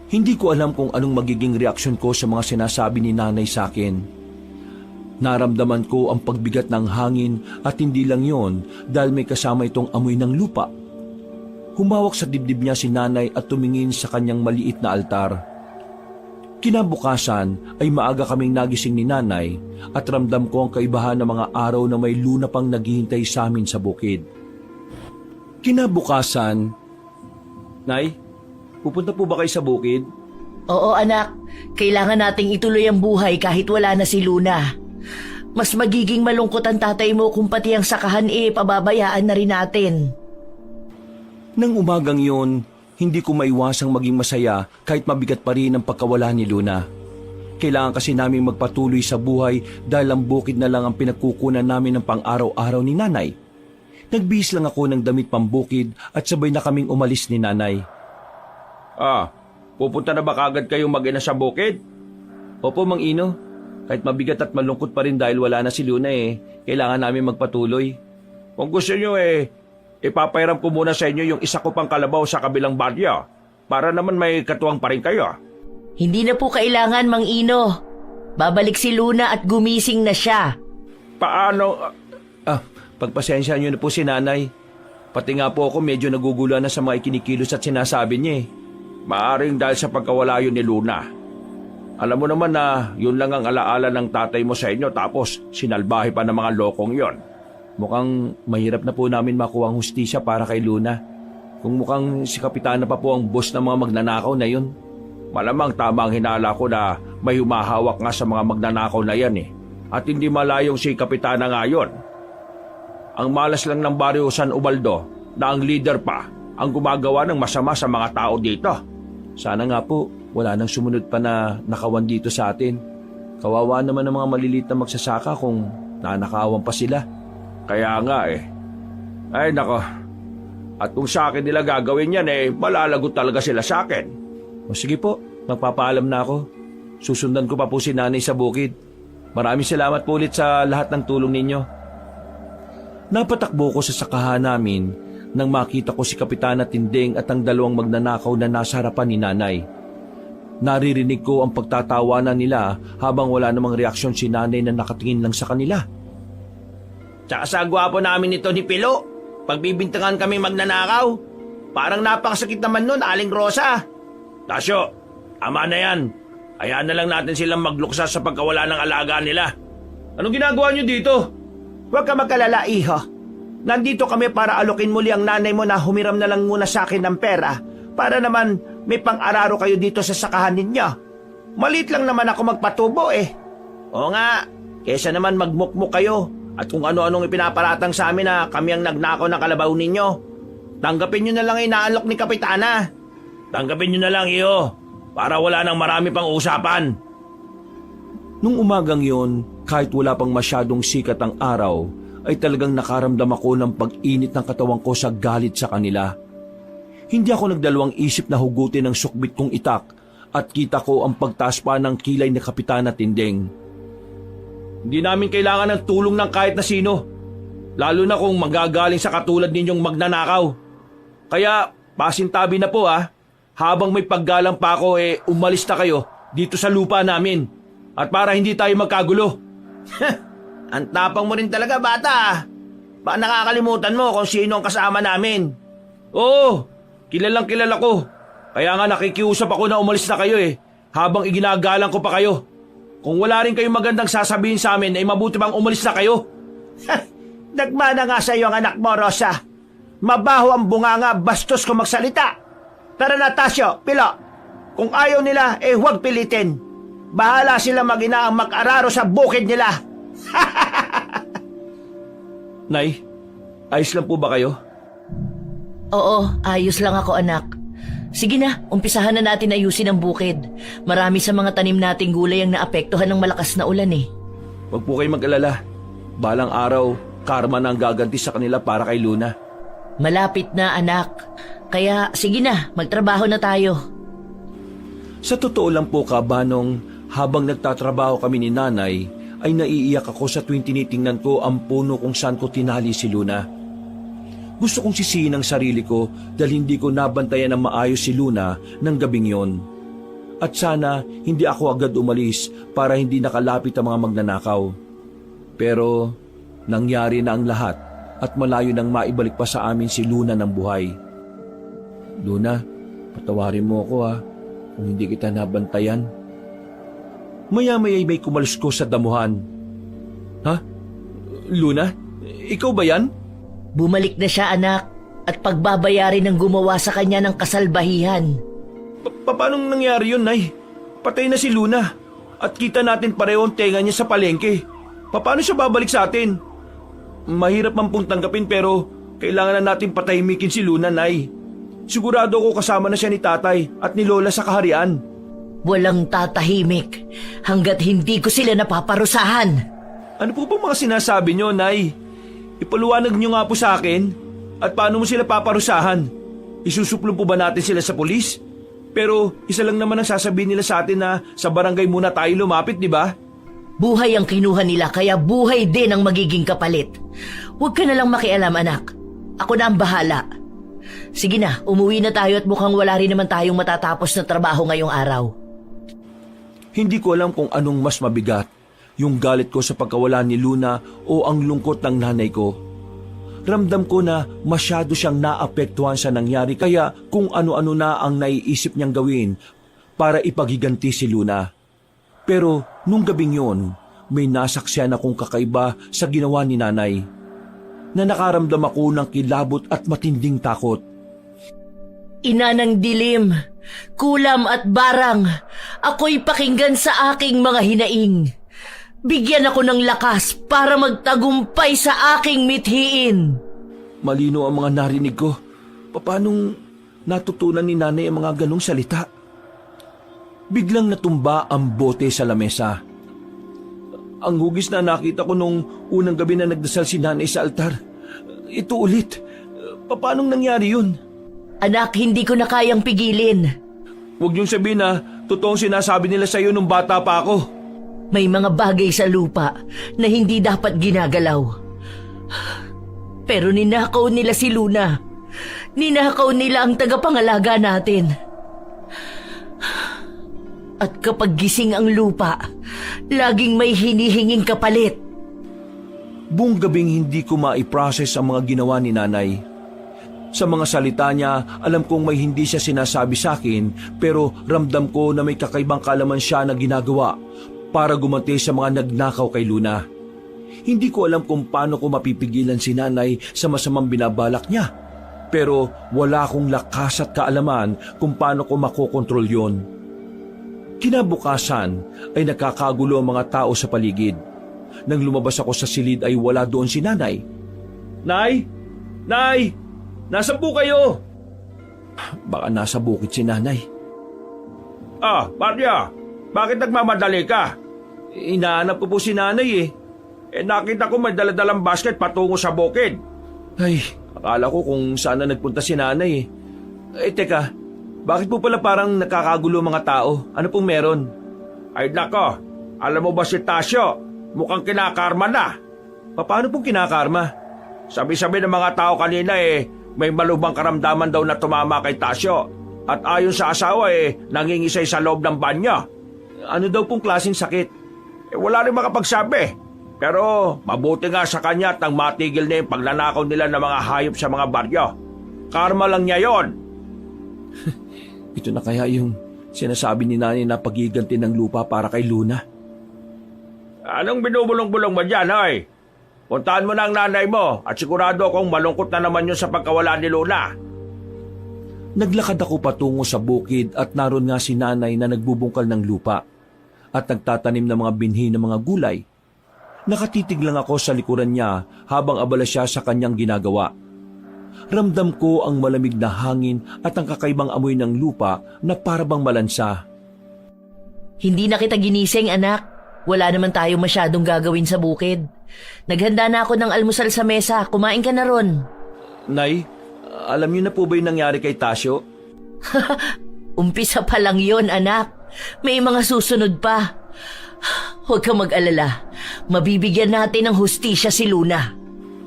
Hindi ko alam kung anong magiging reaksyon ko sa mga sinasabi ni Nanay sa akin. Naramdaman ko ang pagbigat ng hangin at hindi lang yon dahil may kasama itong amoy ng lupa. Humawak sa dibdib niya si Nanay at tumingin sa kanyang maliit na altar. Kinabukasan ay maaga kaming nagising ni Nanay at ramdam ko ang kaibahan ng mga araw na may luna pang naghihintay sa amin sa bukid. Kinabukasan, Nay, pupunta po ba kayo sa bukid? Oo anak, kailangan nating ituloy ang buhay kahit wala na si Luna. Mas magiging malungkot ang tatay mo kung pati ang sakahan pababayaan na rin natin. Nang umagang yun, hindi ko maiwasang maging masaya kahit mabigat pa rin ang pagkawala ni Luna. Kailangan kasi namin magpatuloy sa buhay dahil ang bukid na lang ang pinagkukunan namin ng pang-araw-araw ni Nanay. Nagbihis lang ako ng damit pambukid at sabay na kaming umalis ni Nanay. Pupunta na ba kagad kayong mag-ina sa bukid? Opo, Mang Ino. Kahit mabigat at malungkot pa rin dahil wala na si Luna kailangan namin magpatuloy. Kung gusto nyo ipapairam ko muna sa inyo yung isa ko pang kalabaw sa kabilang baryo para naman may katuwang pa rin kayo. Hindi na po kailangan, Mang Ino. Babalik si Luna at gumising na siya. Paano? Pagpasensya niyo na po si Nanay. Pati nga po ako medyo naguguluhan na sa mga ikinikilos at sinasabi niya Maaring dahil sa pagkawala yun ni Luna. Alam mo naman na yun lang ang alaala ng tatay mo sa inyo tapos sinalbahe pa ng mga lokong yon. Mukhang mahirap na po namin makuha ang hustisya para kay Luna. Kung mukhang si Kapitana pa po ang boss ng mga magnanakaw na yun. Malamang tama ang hinala ko na may humahawak nga sa mga magnanakaw na yan At hindi malayong si Kapitana nga yun. Ang malas lang ng baryo San Ubaldo na ang leader pa ang gumagawa ng masama sa mga tao dito. Sana nga po, wala nang sumunod pa na nakawan dito sa atin. Kawawa naman ang mga maliliit na magsasaka kung nanakawan pa sila. Kaya nga Ay nako. At kung sa akin nila gagawin yan malalagot talaga sila sa akin. O sige po, magpapaalam na ako. Susundan ko pa po si nanay sa bukid. Maraming salamat po ulit sa lahat ng tulong ninyo. Napatakbo ko sa sakahan namin nang makita ko si Kapitana Tinding at ang dalawang magnanakaw na nasa harapan ni nanay. Naririnig ko ang pagtatawanan nila habang wala namang reaksyon si nanay na nakatingin lang sa kanila. Tsaka sa gwapo namin ito ni Pilo, pagbibintangan kami magnanakaw. Parang napakasakit naman nun, Aling Rosa. Tasyo, ama na yan. Hayaan na lang natin silang magluksa sa pagkawala ng alaga nila. Anong ginagawa niyo dito? Huwag ka magkalala, iho. Nandito kami para alokin muli ang nanay mo na humiram na lang muna sa akin ng pera para naman may pang-araro kayo dito sa sakahan ninyo. Malit lang naman ako magpatubo eh. Oo nga, kesa naman magmukmuk kayo at kung ano-anong ipinaparatang sa amin na kami ang nagnakaw ng kalabaw ninyo. Tanggapin nyo na lang inaalok ni Kapitana. Tanggapin nyo na lang, iyo, para wala nang marami pang usapan. Nung umagang yon, kahit wala pang masyadong sikat ang araw, ay talagang nakaramdam ako ng pag-init ng katawan ko sa galit sa kanila. Hindi ako nagdalawang isip na hugutin ang sukbit kong itak at kita ko ang pagtaas pa ng kilay ni Kapitana Tinding. Hindi namin kailangan ng tulong ng kahit na sino, lalo na kung magagaling sa katulad ninyong magnanakaw. Kaya pasintabi na po habang may paggalang pa ako umalis na kayo dito sa lupa namin at para hindi tayo magkagulo. Ang tapang mo rin talaga, bata. Baka nakakalimutan mo kung sino ang kasama namin. Oo, kilalang kilala ko. Kaya nga nakikiusap ako na umalis na kayo habang iginagalang ko pa kayo. Kung wala rin kayong magandang sasabihin sa amin, mabuti bang umalis na kayo? Nagmana nga sa iyo ang anak mo, Rosa. Mabaho ang bunganga, bastos kung magsalita. Tara na, Tasyo, Pilo. Kung ayaw nila, huwag pilitin. Bahala sila mag-ina ang mag-araro sa bukid nila. Nay, ayos lang po ba kayo? Oo, ayos lang ako anak. Sige na, umpisahan na natin ayusin ang bukid. Marami sa mga tanim nating gulay ang naapektuhan ng malakas na ulan eh. Huwag po kayo mag-alala. Balang araw, karma na ang gaganti sa kanila para kay Luna. Malapit na anak. Kaya sige na, magtrabaho na tayo. Sa totoo lang po, Kabanong, habang nagtatrabaho kami ni nanay, ay naiiyak ako sa tuwing tinitingnan ko ang puno kung saan ko tinali si Luna. Gusto kong sisihin ang sarili ko dahil hindi ko nabantayan ng maayos si Luna ng gabing yon. At sana hindi ako agad umalis para hindi nakalapit ang mga magnanakaw. Pero nangyari na ang lahat at malayo nang maibalik pa sa amin si Luna ng buhay. Luna, patawarin mo ako kung hindi kita nabantayan. Maya-maya may kumalos ko sa damuhan. Ha? Luna? Ikaw ba yan? Bumalik na siya anak at pagbabayarin ng gumawa sa kanya ng kasalbahihan. Paano nangyari yun, Nay? Patay na si Luna at kita natin pareho ang tenga niya sa palengke. Paano siya babalik sa atin? Mahirap man pong tanggapin pero kailangan na natin patahimikin si Luna, Nay. Sigurado ko kasama na siya ni tatay at ni Lola sa kaharian. Walang tatahimik hanggat hindi ko sila napaparusahan. Ano po ba mga sinasabi niyo, Nay? Ipaluwanag niyo nga po sa akin. At paano mo sila paparusahan? Isusuplong po ba natin sila sa pulis? Pero isa lang naman ang sasabihin nila sa atin na sa barangay muna tayo lumapit, di ba? Buhay ang kinuha nila kaya buhay din ang magiging kapalit. Huwag ka na lang makialam anak. Ako na ang bahala. Sige na, umuwi na tayo at mukhang wala rin naman tayong matatapos na trabaho ngayong araw. Hindi ko alam kung anong mas mabigat, yung galit ko sa pagkawala ni Luna o ang lungkot ng nanay ko. Ramdam ko na masyado siyang naapektuhan sa nangyari kaya kung ano-ano na ang naiisip niyang gawin para ipaghiganti si Luna. Pero nung gabing yon, may nasaksiyan akong kakaiba sa ginawa ni nanay na nakaramdam ako ng kilabot at matinding takot. Ina ng dilim, kulam at barang, ako'y pakinggan sa aking mga hinaing. Bigyan ako ng lakas para magtagumpay sa aking mithiin. Malino ang mga narinig ko. Paanong natutunan ni nanay ang mga ganong salita? Biglang natumba ang bote sa lamesa. Ang hugis na nakita ko nung unang gabi na nagdasal si nanay sa altar. Ito ulit. Paanong nangyari yun? Anak, hindi ko na kayang pigilin. Huwag niyong sabihin na totoong sinasabi nila sa iyo nung bata pa ako. May mga bagay sa lupa na hindi dapat ginagalaw. Pero ninakaw nila si Luna. Ninakaw nila ang tagapangalaga natin. At kapag gising ang lupa, laging may hinihinging kapalit. Buong gabing hindi ko maiprocess ang mga ginawa ni nanay. Sa mga salita niya, alam kong may hindi siya sinasabi sa akin, pero ramdam ko na may kakaibang kalaman siya na ginagawa para gumanti sa mga nagnakaw kay Luna. Hindi ko alam kung paano ko mapipigilan si nanay sa masamang binabalak niya, pero wala akong lakas at kaalaman kung paano ko makokontrol yon. Kinabukasan ay nakakagulo ang mga tao sa paligid. Nang lumabas ako sa silid ay wala doon si nanay. Nay! Nay! Nasaan po kayo? Baka nasa bukid si nanay. Ah, Maria, bakit nagmamadali ka? Inaanap ko po si nanay eh. Nakita ko may daladalang basket patungo sa bukid. Ay, akala ko kung saan na nagpunta si nanay eh. Teka, bakit po pala parang nakakagulo mga tao? Ano pong meron? Ay nako, alam mo ba si Tasyo? Mukhang kinakarma na. Paano pong kinakarma? Sabi-sabi ng mga tao kanina may malubhang karamdaman daw na tumama kay Tasyo. At ayon sa asawa nangingisay sa loob ng banyo. Ano daw pong klaseng sakit? Wala rin makapagsabi. Pero mabuti nga sa kanya at nang matigil na yung pagnanakaw nila ng mga hayop sa mga baryo. Karma lang niya yon. Ito na kaya yung sinasabi ni nanay na pagiganti ng lupa para kay Luna? Anong binubulong-bulong mo dyan, hoy? Puntahan mo na ang nanay mo at sigurado akong malungkot na naman yun sa pagkawala ni Luna. Naglakad ako patungo sa bukid at naroon nga si nanay na nagbubungkal ng lupa at nagtatanim ng mga binhi ng mga gulay. Nakatitig lang ako sa likuran niya habang abala siya sa kanyang ginagawa. Ramdam ko ang malamig na hangin at ang kakaibang amoy ng lupa na parabang malansa. Hindi na kita ginising, anak. Wala naman tayo masyadong gagawin sa bukid. Naghanda na ako ng almusal sa mesa. Kumain ka na ron. Nay, alam niyo na po ba yung nangyari kay Tasyo? Umpisa pa lang yon, anak. May mga susunod pa. Huwag kang mag-alala. Mabibigyan natin ng hustisya si Luna.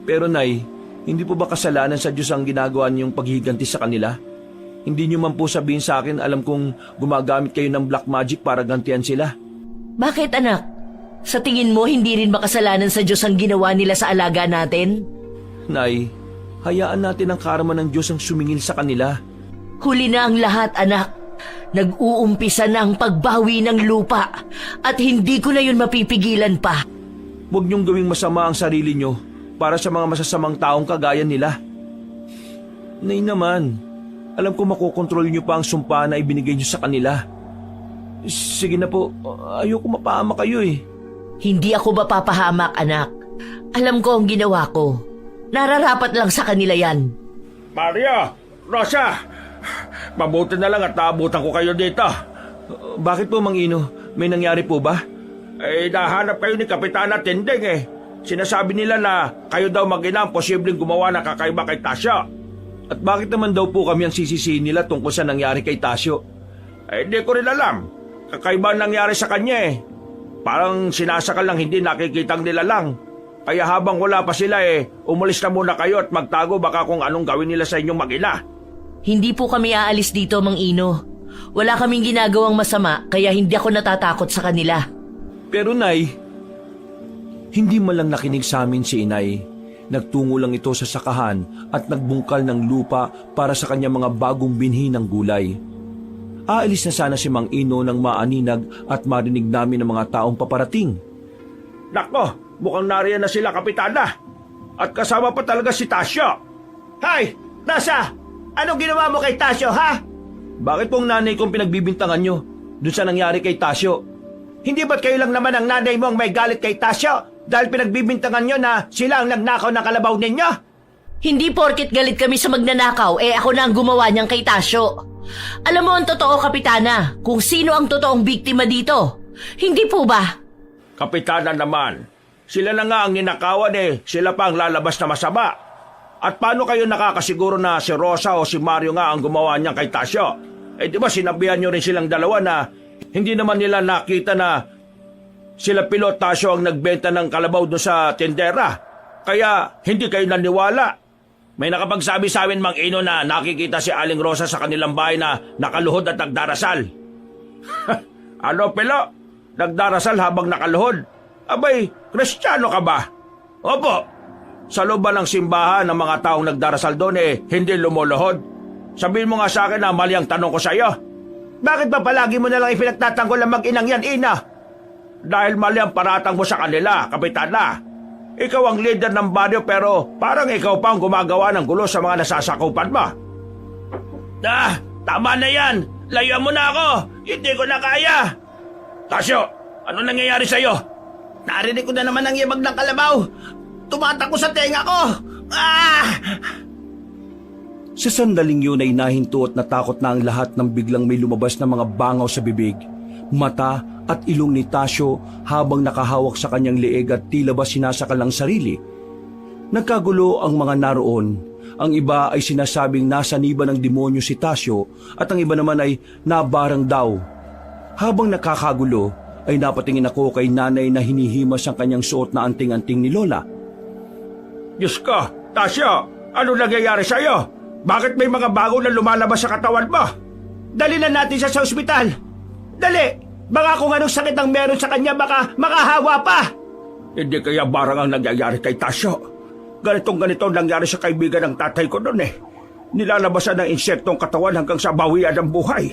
Pero Nay, hindi po ba kasalanan sa Diyos ang ginagawa niyong paghiganti sa kanila? Hindi niyo man po sabihin sa akin, alam kong gumagamit kayo ng black magic para gantian sila. Bakit, anak? Sa tingin mo, hindi rin makasalanan sa Diyos ang ginawa nila sa alaga natin? Nay, hayaan natin ang karma ng Diyos ang sumingil sa kanila. Huli na ang lahat, anak. Nag-uumpisa na ang pagbawi ng lupa at hindi ko na yun mapipigilan pa. Huwag niyong gawing masama ang sarili niyo para sa mga masasamang taong kagaya nila. Nay naman, alam ko makokontrol niyo pa ang sumpa na ibinigay niyo sa kanila. Sige na po, ayoko mapahamak kayo eh. Hindi ako mapapahamak, anak. Alam ko ang ginawa ko. Nararapat lang sa kanila yan. Maria, Rosa, mabuti na lang at naabutan ko kayo dito. Bakit po, Mang Ino? May nangyari po ba? Nahanap kayo ni Kapitana Tinding Sinasabi nila na kayo daw mag-ina ang posibleng gumawa ng kakaiba kay Tasyo. At bakit naman daw po kami ang sisisihin nila tungkol sa nangyari kay Tasyo? Hindi ko rin alam. Kakaiba ang nangyari sa kanya Parang sinasakal lang hindi nakikitang nila lang. Kaya habang wala pa sila umalis na muna kayo at magtago baka kung anong gawin nila sa inyong mag-ina. Hindi po kami aalis dito, Mang Ino. Wala kaming ginagawang masama kaya hindi ako natatakot sa kanila. Pero Nay, hindi man lang nakinig sa amin si Inay. Nagtungo lang ito sa sakahan at nagbungkal ng lupa para sa kanyang mga bagong binhi ng gulay. Aalis na sana si Mang Ino nang maaninag at marinig namin ng mga taong paparating. Nako, mukhang nariyan na sila, Kapitana. At kasama pa talaga si Tasyo. Hay! Nasa! Anong ginawa mo kay Tasyo, ha? Bakit pong nanay kong pinagbibintangan nyo dun sa nangyari kay Tasyo? Hindi ba't kayo lang naman ang nanay mo ang may galit kay Tasyo dahil pinagbibintangan nyo na sila ang nagnakaw ng kalabaw ninyo? Hindi porket galit kami sa magnanakaw, ako na ang gumawa niyang kay Tasyo. Alam mo ang totoo, Kapitana, kung sino ang totoong biktima dito. Hindi po ba? Kapitana naman, sila na nga ang ninakawan sila pa ang lalabas na masama. At paano kayo nakakasiguro na si Rosa o si Mario nga ang gumawa niyang kay Tasyo? di ba sinabihan nyo rin silang dalawa na hindi naman nila nakita na sila Pilo at Tasyo ang nagbenta ng kalabaw doon sa tendera. Kaya hindi kayo naniwala. May nakapagsabi sa amin, Mang Ino, na nakikita si Aling Rosa sa kanilang bahay na nakaluhod at nagdarasal. Ano, Pilo? Nagdarasal habang nakaluhod? Abay, Kristiyano ka ba? Opo. Sa loob ba ng simbahan ng mga taong nagdarasal doon hindi lumuluhod? Sabihin mo nga sa akin na mali ang tanong ko sa iyo. Bakit ba palagi mo nalang ipinagtatanggol ang mag-inang yan, Ina? Dahil mali ang paratang mo sa kanila, Kapitana. Ikaw ang leader ng baryo pero parang ikaw pa ang gumagawa ng gulo sa mga nasasakupan mo. Tama na yan. Layuan mo na ako. Hindi ko na kaya. Tasyo, ano nangyayari sa'yo? Narinig ko na naman ang yabag ng kalabaw. Tumatakbo sa tenga ko. Sa sandaling yun ay nahinto at natakot na ang lahat ng biglang may lumabas na mga bangaw sa bibig, mata at ilong ni Tasyo habang nakahawak sa kanyang leeg at tila ba sinasakal ang sarili. Nagkagulo ang mga naroon. Ang iba ay sinasabing nasaniba ng demonyo si Tasyo at ang iba naman ay nabarang daw. Habang nakakagulo ay napatingin ako kay nanay na hinihimas ang kanyang suot na anting-anting ni Lola. Diyos ko, Tasyo, ano nangyayari sa'yo? Bakit may mga bago na lumalabas sa katawan mo? Dali na natin siya sa ospital. Dali! Baka kung anong sakit ang meron sa kanya, baka makahawa pa. Hindi kaya barang ang nangyayari kay Tasyo. Ganito nangyari sa kaibigan ng tatay ko noon Nilalabasan ng insektong katawan hanggang sa bawian ng buhay.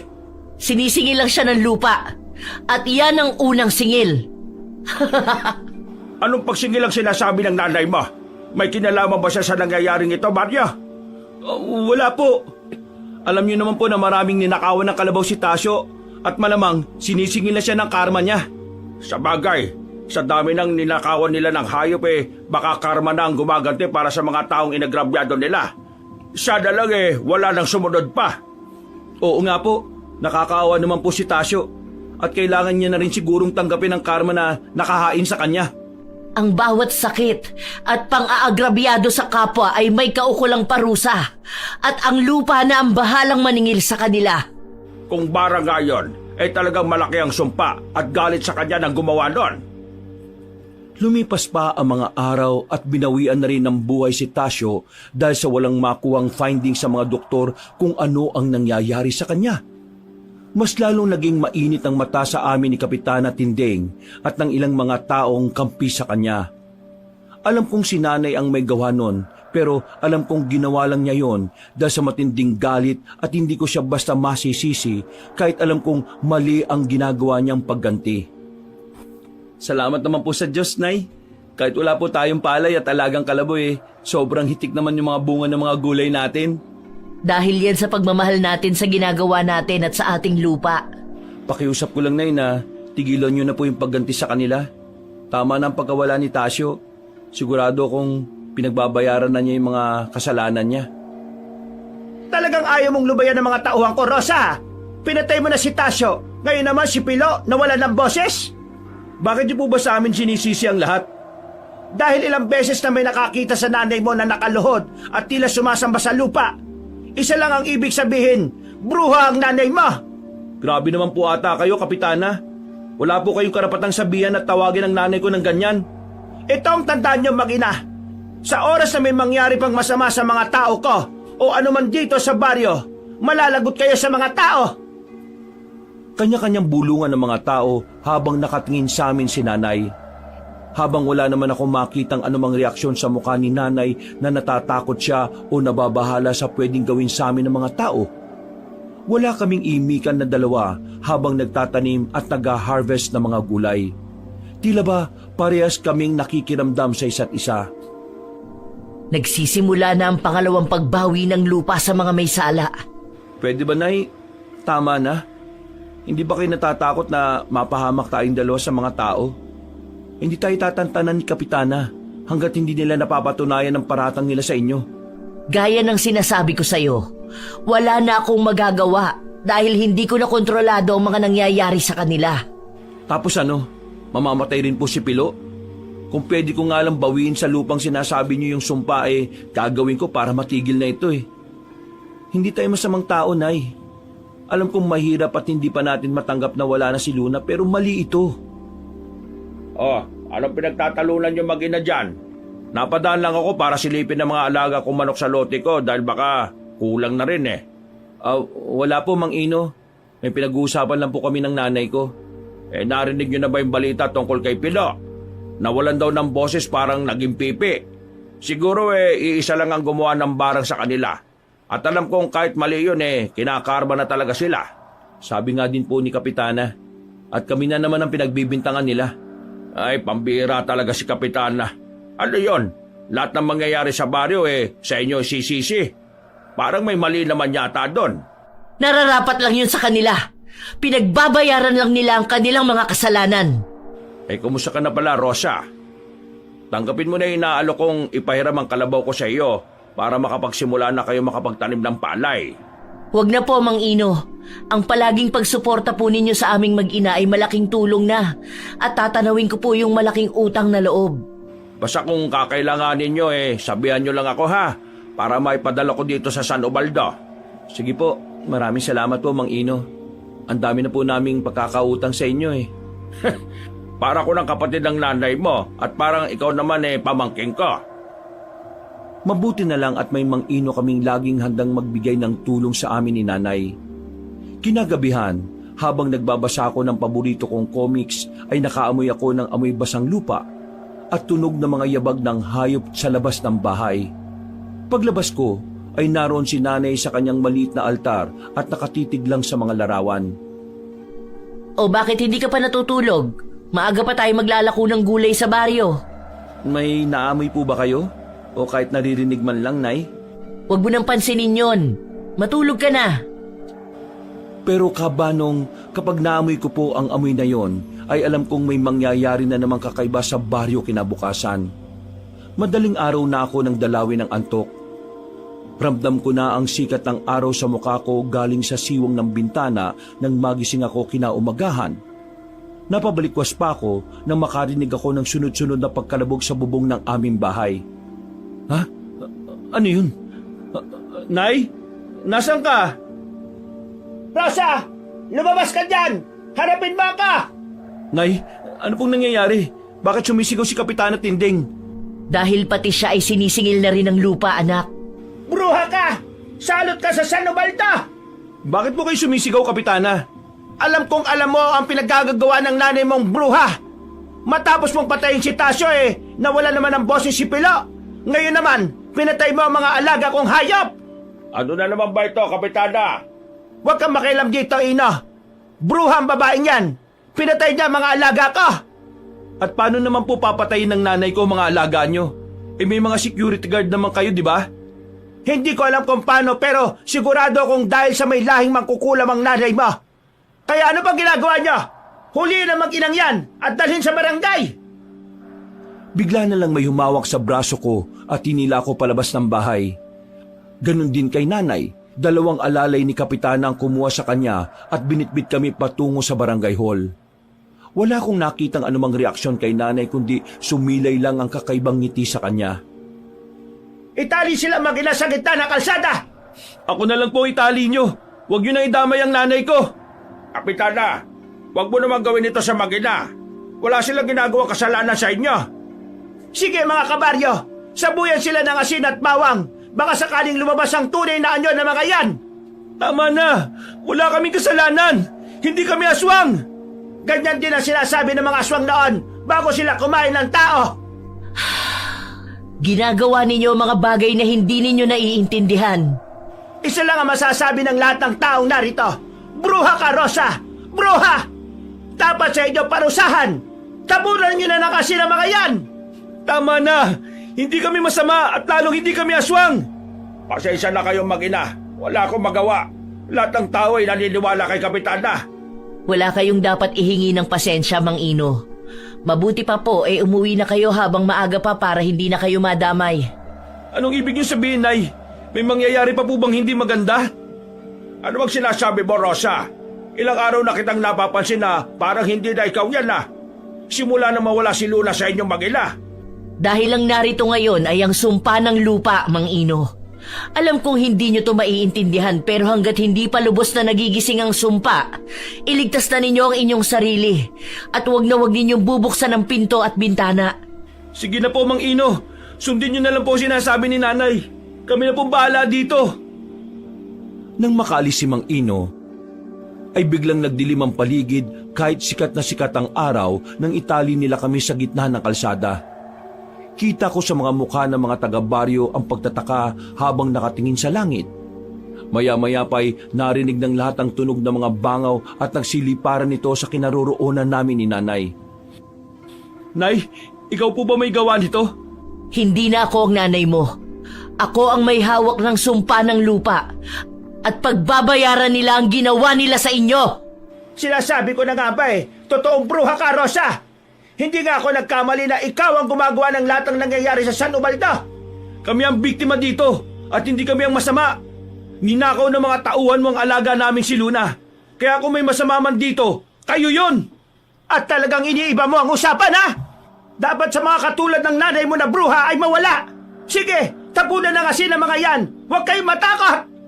Sinisingil lang siya ng lupa. At iyan ang unang singil. Anong pagsingil ang sinasabi ng nanay mo? May kinalaman ba siya sa nangyayaring ito, Mario? Wala po. Alam niyo naman po na maraming ninakawan ng kalabaw si Tasyo at malamang sinisingil na siya ng karma niya. Sa bagay, sa dami ng ninakawan nila ng hayop baka karma na ang gumaganti para sa mga taong inagrabyado nila. Sana lang wala nang sumunod pa. Oo nga po, nakakaawa naman po si Tasyo at kailangan niya na rin sigurong tanggapin ang karma na nakahain sa kanya. Ang bawat sakit at pang-aagrabyado sa kapwa ay may kaukulang parusa at ang lupa na ang bahalang maningil sa kanila. Kung bara nga yun, talagang malaki ang sumpa at galit sa kanya ng gumawa nun. Lumipas pa ang mga araw at binawian na rin ng buhay si Tasyo dahil sa walang makuhang findings sa mga doktor kung ano ang nangyayari sa kanya. Mas lalong naging mainit ang mata sa amin ni Kapitana Tinding at ng ilang mga taong kampi sa kanya. Alam kong si nanay ang may gawa nun, pero alam kong ginawa lang niya yon dahil sa matinding galit at hindi ko siya basta masisisi kahit alam kong mali ang ginagawa niyang pagganti. Salamat naman po sa Diyos, Nay. Kahit wala po tayong palay at alagang kalaboy, sobrang hitik naman yung mga bunga ng mga gulay natin. Dahil yan sa pagmamahal natin sa ginagawa natin at sa ating lupa. Pakiusap ko lang, Nay, na tigilan niyo na po yung pagganti sa kanila. Tama na ang pagkawala ni Tasyo. Sigurado kong pinagbabayaran na niya yung mga kasalanan niya. Talagang ayaw mong lubayan ng mga tauhan ko, Rosa. Pinatay mo na si Tasyo. Ngayon naman si Pilo nawala ng boses. Bakit niyo po ba sa amin sinisisi ang lahat? Dahil ilang beses na may nakakita sa nanay mo na nakaluhod at tila sumasamba sa lupa. Isa lang ang ibig sabihin, bruha ang nanay mo. Grabe naman po ata kayo, Kapitana. Wala po kayong karapatang sabihan at tawagin ang nanay ko ng ganyan. Ito ang tandaan niyo, mag-ina. Sa oras na may mangyari pang masama sa mga tao ko o anuman dito sa baryo, malalagot kayo sa mga tao. Kanya-kanyang bulungan ng mga tao habang nakatingin sa amin si nanay. Habang wala naman ako makitang anumang reaksyon sa mukha ni nanay na natatakot siya o nababahala sa pwedeng gawin sa amin ng mga tao. Wala kaming imikan na dalawa habang nagtatanim at nag-harvest ng mga gulay. Tila ba parehas kaming nakikiramdam sa isa't isa. Nagsisimula na ang pangalawang pagbawi ng lupa sa mga may sala. Pwede ba, Nay? Tama na. Hindi ba kayo natatakot na mapahamak tayong dalawa sa mga tao? Hindi tayo tatantanan ni Kapitana hanggat hindi nila napapatunayan ang paratang nila sa inyo. Gaya ng sinasabi ko sa'yo, wala na akong magagawa dahil hindi ko na kontrolado ang mga nangyayari sa kanila. Tapos ano, mamamatay rin po si Pilo? Kung pwede ko nga lang bawiin sa lupang sinasabi niyo yung sumpa gagawin ko para matigil na ito Hindi tayo masamang tao, Nay. Alam kong mahirap at hindi pa natin matanggap na wala na si Luna pero mali ito. Oh, anong pinagtatalunan yung mag-ina dyan? Napadaan lang ako para silipin ng mga alaga kong manok sa lote ko dahil baka kulang na rin eh. Wala po, Mang Ino. May pinag-uusapan lang po kami ng nanay ko. Narinig nyo na ba yung balita tungkol kay Pilo? Nawalan daw ng boses parang naging pipi. Siguro iisa lang ang gumawa ng barang sa kanila. At alam kong kahit mali yun kinakarma na talaga sila. Sabi nga din po ni Kapitana. At kami na naman ang pinagbibintangan nila. Ay, pambira talaga si Kapitana. Ano yon? Lahat ng mangyayari sa baryo sa inyo sisisi. Parang may mali naman yata doon. Nararapat lang yun sa kanila. Pinagbabayaran lang nila ang kanilang mga kasalanan. Kumusta ka na pala, Rosa? Tanggapin mo na yung inaalok kong ipahiram ang kalabaw ko sa iyo para makapagsimula na kayo makapagtanim ng palay. Huwag na po, Mang Ino. Ang palaging pagsuporta po ninyo sa aming mag-ina ay malaking tulong na. At tatanawin ko po yung malaking utang na loob. Basta kung kakailanganin nyo sabihan nyo lang ako ha, para maipadala ko dito sa San Ubaldo. Sige po, maraming salamat po, Mang Ino. Ang dami na po naming pagkakautang sa inyo Para ko ng kapatid ng nanay mo at parang ikaw naman pamangking ko. Mabuti na lang at may Mang Ino kaming laging handang magbigay ng tulong sa amin ni nanay. Kinagabihan, habang nagbabasa ako ng paborito kong comics ay nakaamoy ako ng amoy basang lupa at tunog ng mga yabag ng hayop sa labas ng bahay. Paglabas ko ay naroon si nanay sa kanyang maliit na altar at nakatitig lang sa mga larawan. O bakit hindi ka pa natutulog? Maaga pa tayo maglalako ng gulay sa baryo. May naamoy po ba kayo? O kahit naririnig man lang, Nay? Huwag mo nang pansinin yon. Matulog ka na. Pero kabanong kapag naamoy ko po ang amoy na yon, ay alam kong may mangyayari na namang kakaiba sa baryo kinabukasan. Madaling araw na ako ng dalawin ng antok. Ramdam ko na ang sikat ng araw sa mukha ko galing sa siwang ng bintana nang magising ako kinaumagahan. Napabalikwas pa ako nang makarinig ako ng sunod-sunod na pagkalabog sa bubong ng aming bahay. Ha? Ano yun? Nay? Nasaan ka? Rosa! Lumabas ka dyan! Harapin mo ako! Nay, ano pong nangyayari? Bakit sumisigaw si Kapitana Tinding? Dahil pati siya ay sinisingil na rin ng lupa, anak. Bruha ka! Salot ka sa San Ubaldo! Bakit mo kayo sumisigaw, Kapitana? Alam kong alam mo ang pinaggagawa ng nanay mong bruha. Matapos mong patayin si Tasyo nawala naman ang boses si Pilo. Ngayon naman, pinatay mo ang mga alaga kong hayop. Ano na naman ba ito, Kapitana? Huwag kang makialam dito, Ino. Bruha ang babaeng yan. Pinatay niya ang mga alaga ko. At paano naman po papatayin ng nanay ko mga alaga nyo? May mga security guard naman kayo, di ba? Hindi ko alam kung paano pero sigurado akong dahil sa may lahing mangkukulam ang nanay mo. Kaya ano pang ginagawa niyo? Huliin ang mag-inang yan at dalhin sa barangay. Bigla na lang may humawak sa braso ko at tinila ko palabas ng bahay. Ganon din kay nanay. 2 alalay ni Kapitana ang kumuha sa kanya at binitbit kami patungo sa barangay hall. Wala akong nakitang anumang reaksyon kay nanay kundi sumilay lang ang kakaibang ngiti sa kanya. Itali sila mag-ina sa gitna ng kalsada. Ako na lang po itali nyo. Huwag nyo na idamay ang nanay ko. Kapitana, huwag mo naman gawin ito sa mag-ina. Wala silang ginagawa kasalanan sa inyo. Sige mga kabaryo, sabuyan sila ng asin at bawang. Baka sakaling lumabas ang tunay na anyo ng mga yan. Tama na! Wala kaming kasalanan! Hindi kami aswang! Ganyan din ang sinasabi ng mga aswang noon bago sila kumain ng tao. Ginagawa ninyo mga bagay na hindi ninyo naiintindihan. Isa lang ang masasabi ng lahat ng taong narito. Bruha ka, Rosa! Bruha! Dapat sa inyo parusahan! Tabunan nyo na ng asin ang mga yan! Tama na! Hindi kami masama at lalong hindi kami aswang! Pasensya na kayong mag-ina. Wala akong magawa. Lahat ng tao ay naniniwala kay Kapitana. Wala kayong dapat ihingi ng pasensya, Mang Ino. Mabuti pa po umuwi na kayo habang maaga pa para hindi na kayo madamay. Anong ibig niyo sabihin, Nay? May mangyayari pa po bang hindi maganda? Ano bang sinasabi mo, Rosa? Ilang araw na kitang napapansin na parang hindi na ikaw yan na. Simula na mawala si Luna sa inyong mag-ina. Dahil lang narito ngayon ay ang sumpa ng lupa, Mang Ino. Alam kong hindi nyo to maiintindihan pero hanggat hindi pa lubos na nagigising ang sumpa, iligtas na ninyo ang inyong sarili at huwag na huwag ninyong bubuksan ang pinto at bintana. Sige na po, Mang Ino. Sundin niyo na lang po sinasabi ni Nanay. Kami na pong bahala dito. Nang makaalis si Mang Ino, ay biglang nagdilim ang paligid kahit sikat na sikat ang araw nang itali nila kami sa gitna ng kalsada. Kita ko sa mga mukha ng mga taga-baryo ang pagtataka habang nakatingin sa langit. Maya-maya pa'y narinig ng lahat ang tunog ng mga bangaw at nagsiliparan nito sa kinaroroonan namin ni Nanay. Nay, ikaw po ba may gawa nito? Hindi na ako ang nanay mo. Ako ang may hawak ng sumpa ng lupa. At pagbabayaran nila ang ginawa nila sa inyo. Sinasabi ko na nga ba totoong bruha ka, Rosa! Hindi nga ako nagkamali na ikaw ang gumagawa ng lahat ng nangyayari sa San Ubaldo. Kami ang biktima dito at hindi kami ang masama. Ninakaw ng mga tauhan mo ang alaga namin si Luna. Kaya kung may masama man dito, kayo yon. At talagang iniiba mo ang usapan, ha? Dapat sa mga katulad ng nanay mo na bruha ay mawala. Sige, tapunan na kasi ng mga yan. Huwag kayong matakot.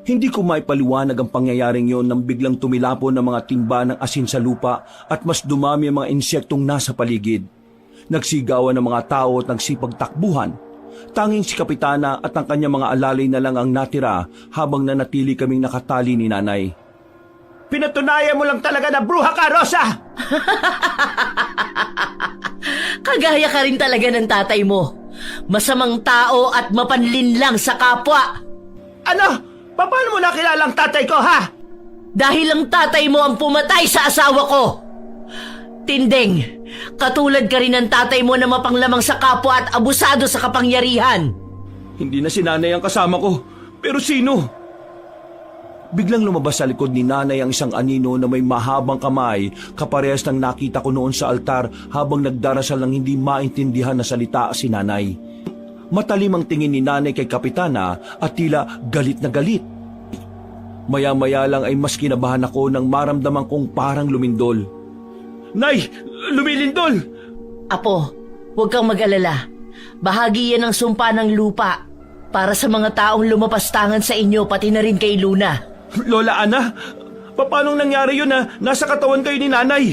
Hindi ko maipaliwanag ang pangyayaring yon nang biglang tumilapon ng mga timba ng asin sa lupa at mas dumami ang mga insektong nasa paligid. Nagsigawan ng mga tao at nagsipagtakbuhan. Tanging si Kapitana at ang kanyang mga alalay na lang ang natira habang nanatili kaming nakatali ni Nanay. Pinatunayan mo lang talaga na bruha ka, Rosa! Kagaya ka rin talaga ng tatay mo. Masamang tao at mapanlinlang sa kapwa. Ano? Paano mo nakilala ang tatay ko, ha? Dahil ang tatay mo ang pumatay sa asawa ko. Tindeng, katulad ka rin ng tatay mo na mapanglamang sa kapwa at abusado sa kapangyarihan. Hindi na si Nanay ang kasama ko. Pero sino? Biglang lumabas sa likod ni Nanay ang isang anino na may mahabang kamay kaparehas ng nakita ko noon sa altar habang nagdarasal ng hindi maintindihan na salita si Nanay. Matalim ang tingin ni Nanay kay Kapitana at tila galit na galit. Maya-maya lang ay mas kinabahan ako nang maramdaman kong parang lumindol. Nay! Lumilindol! Apo, huwag kang mag-alala. Bahagi yan ng sumpa ng lupa para sa mga taong lumapastangan sa inyo pati na rin kay Luna. Lola Ana, paano nangyari yun na nasa katawan kayo ni Nanay?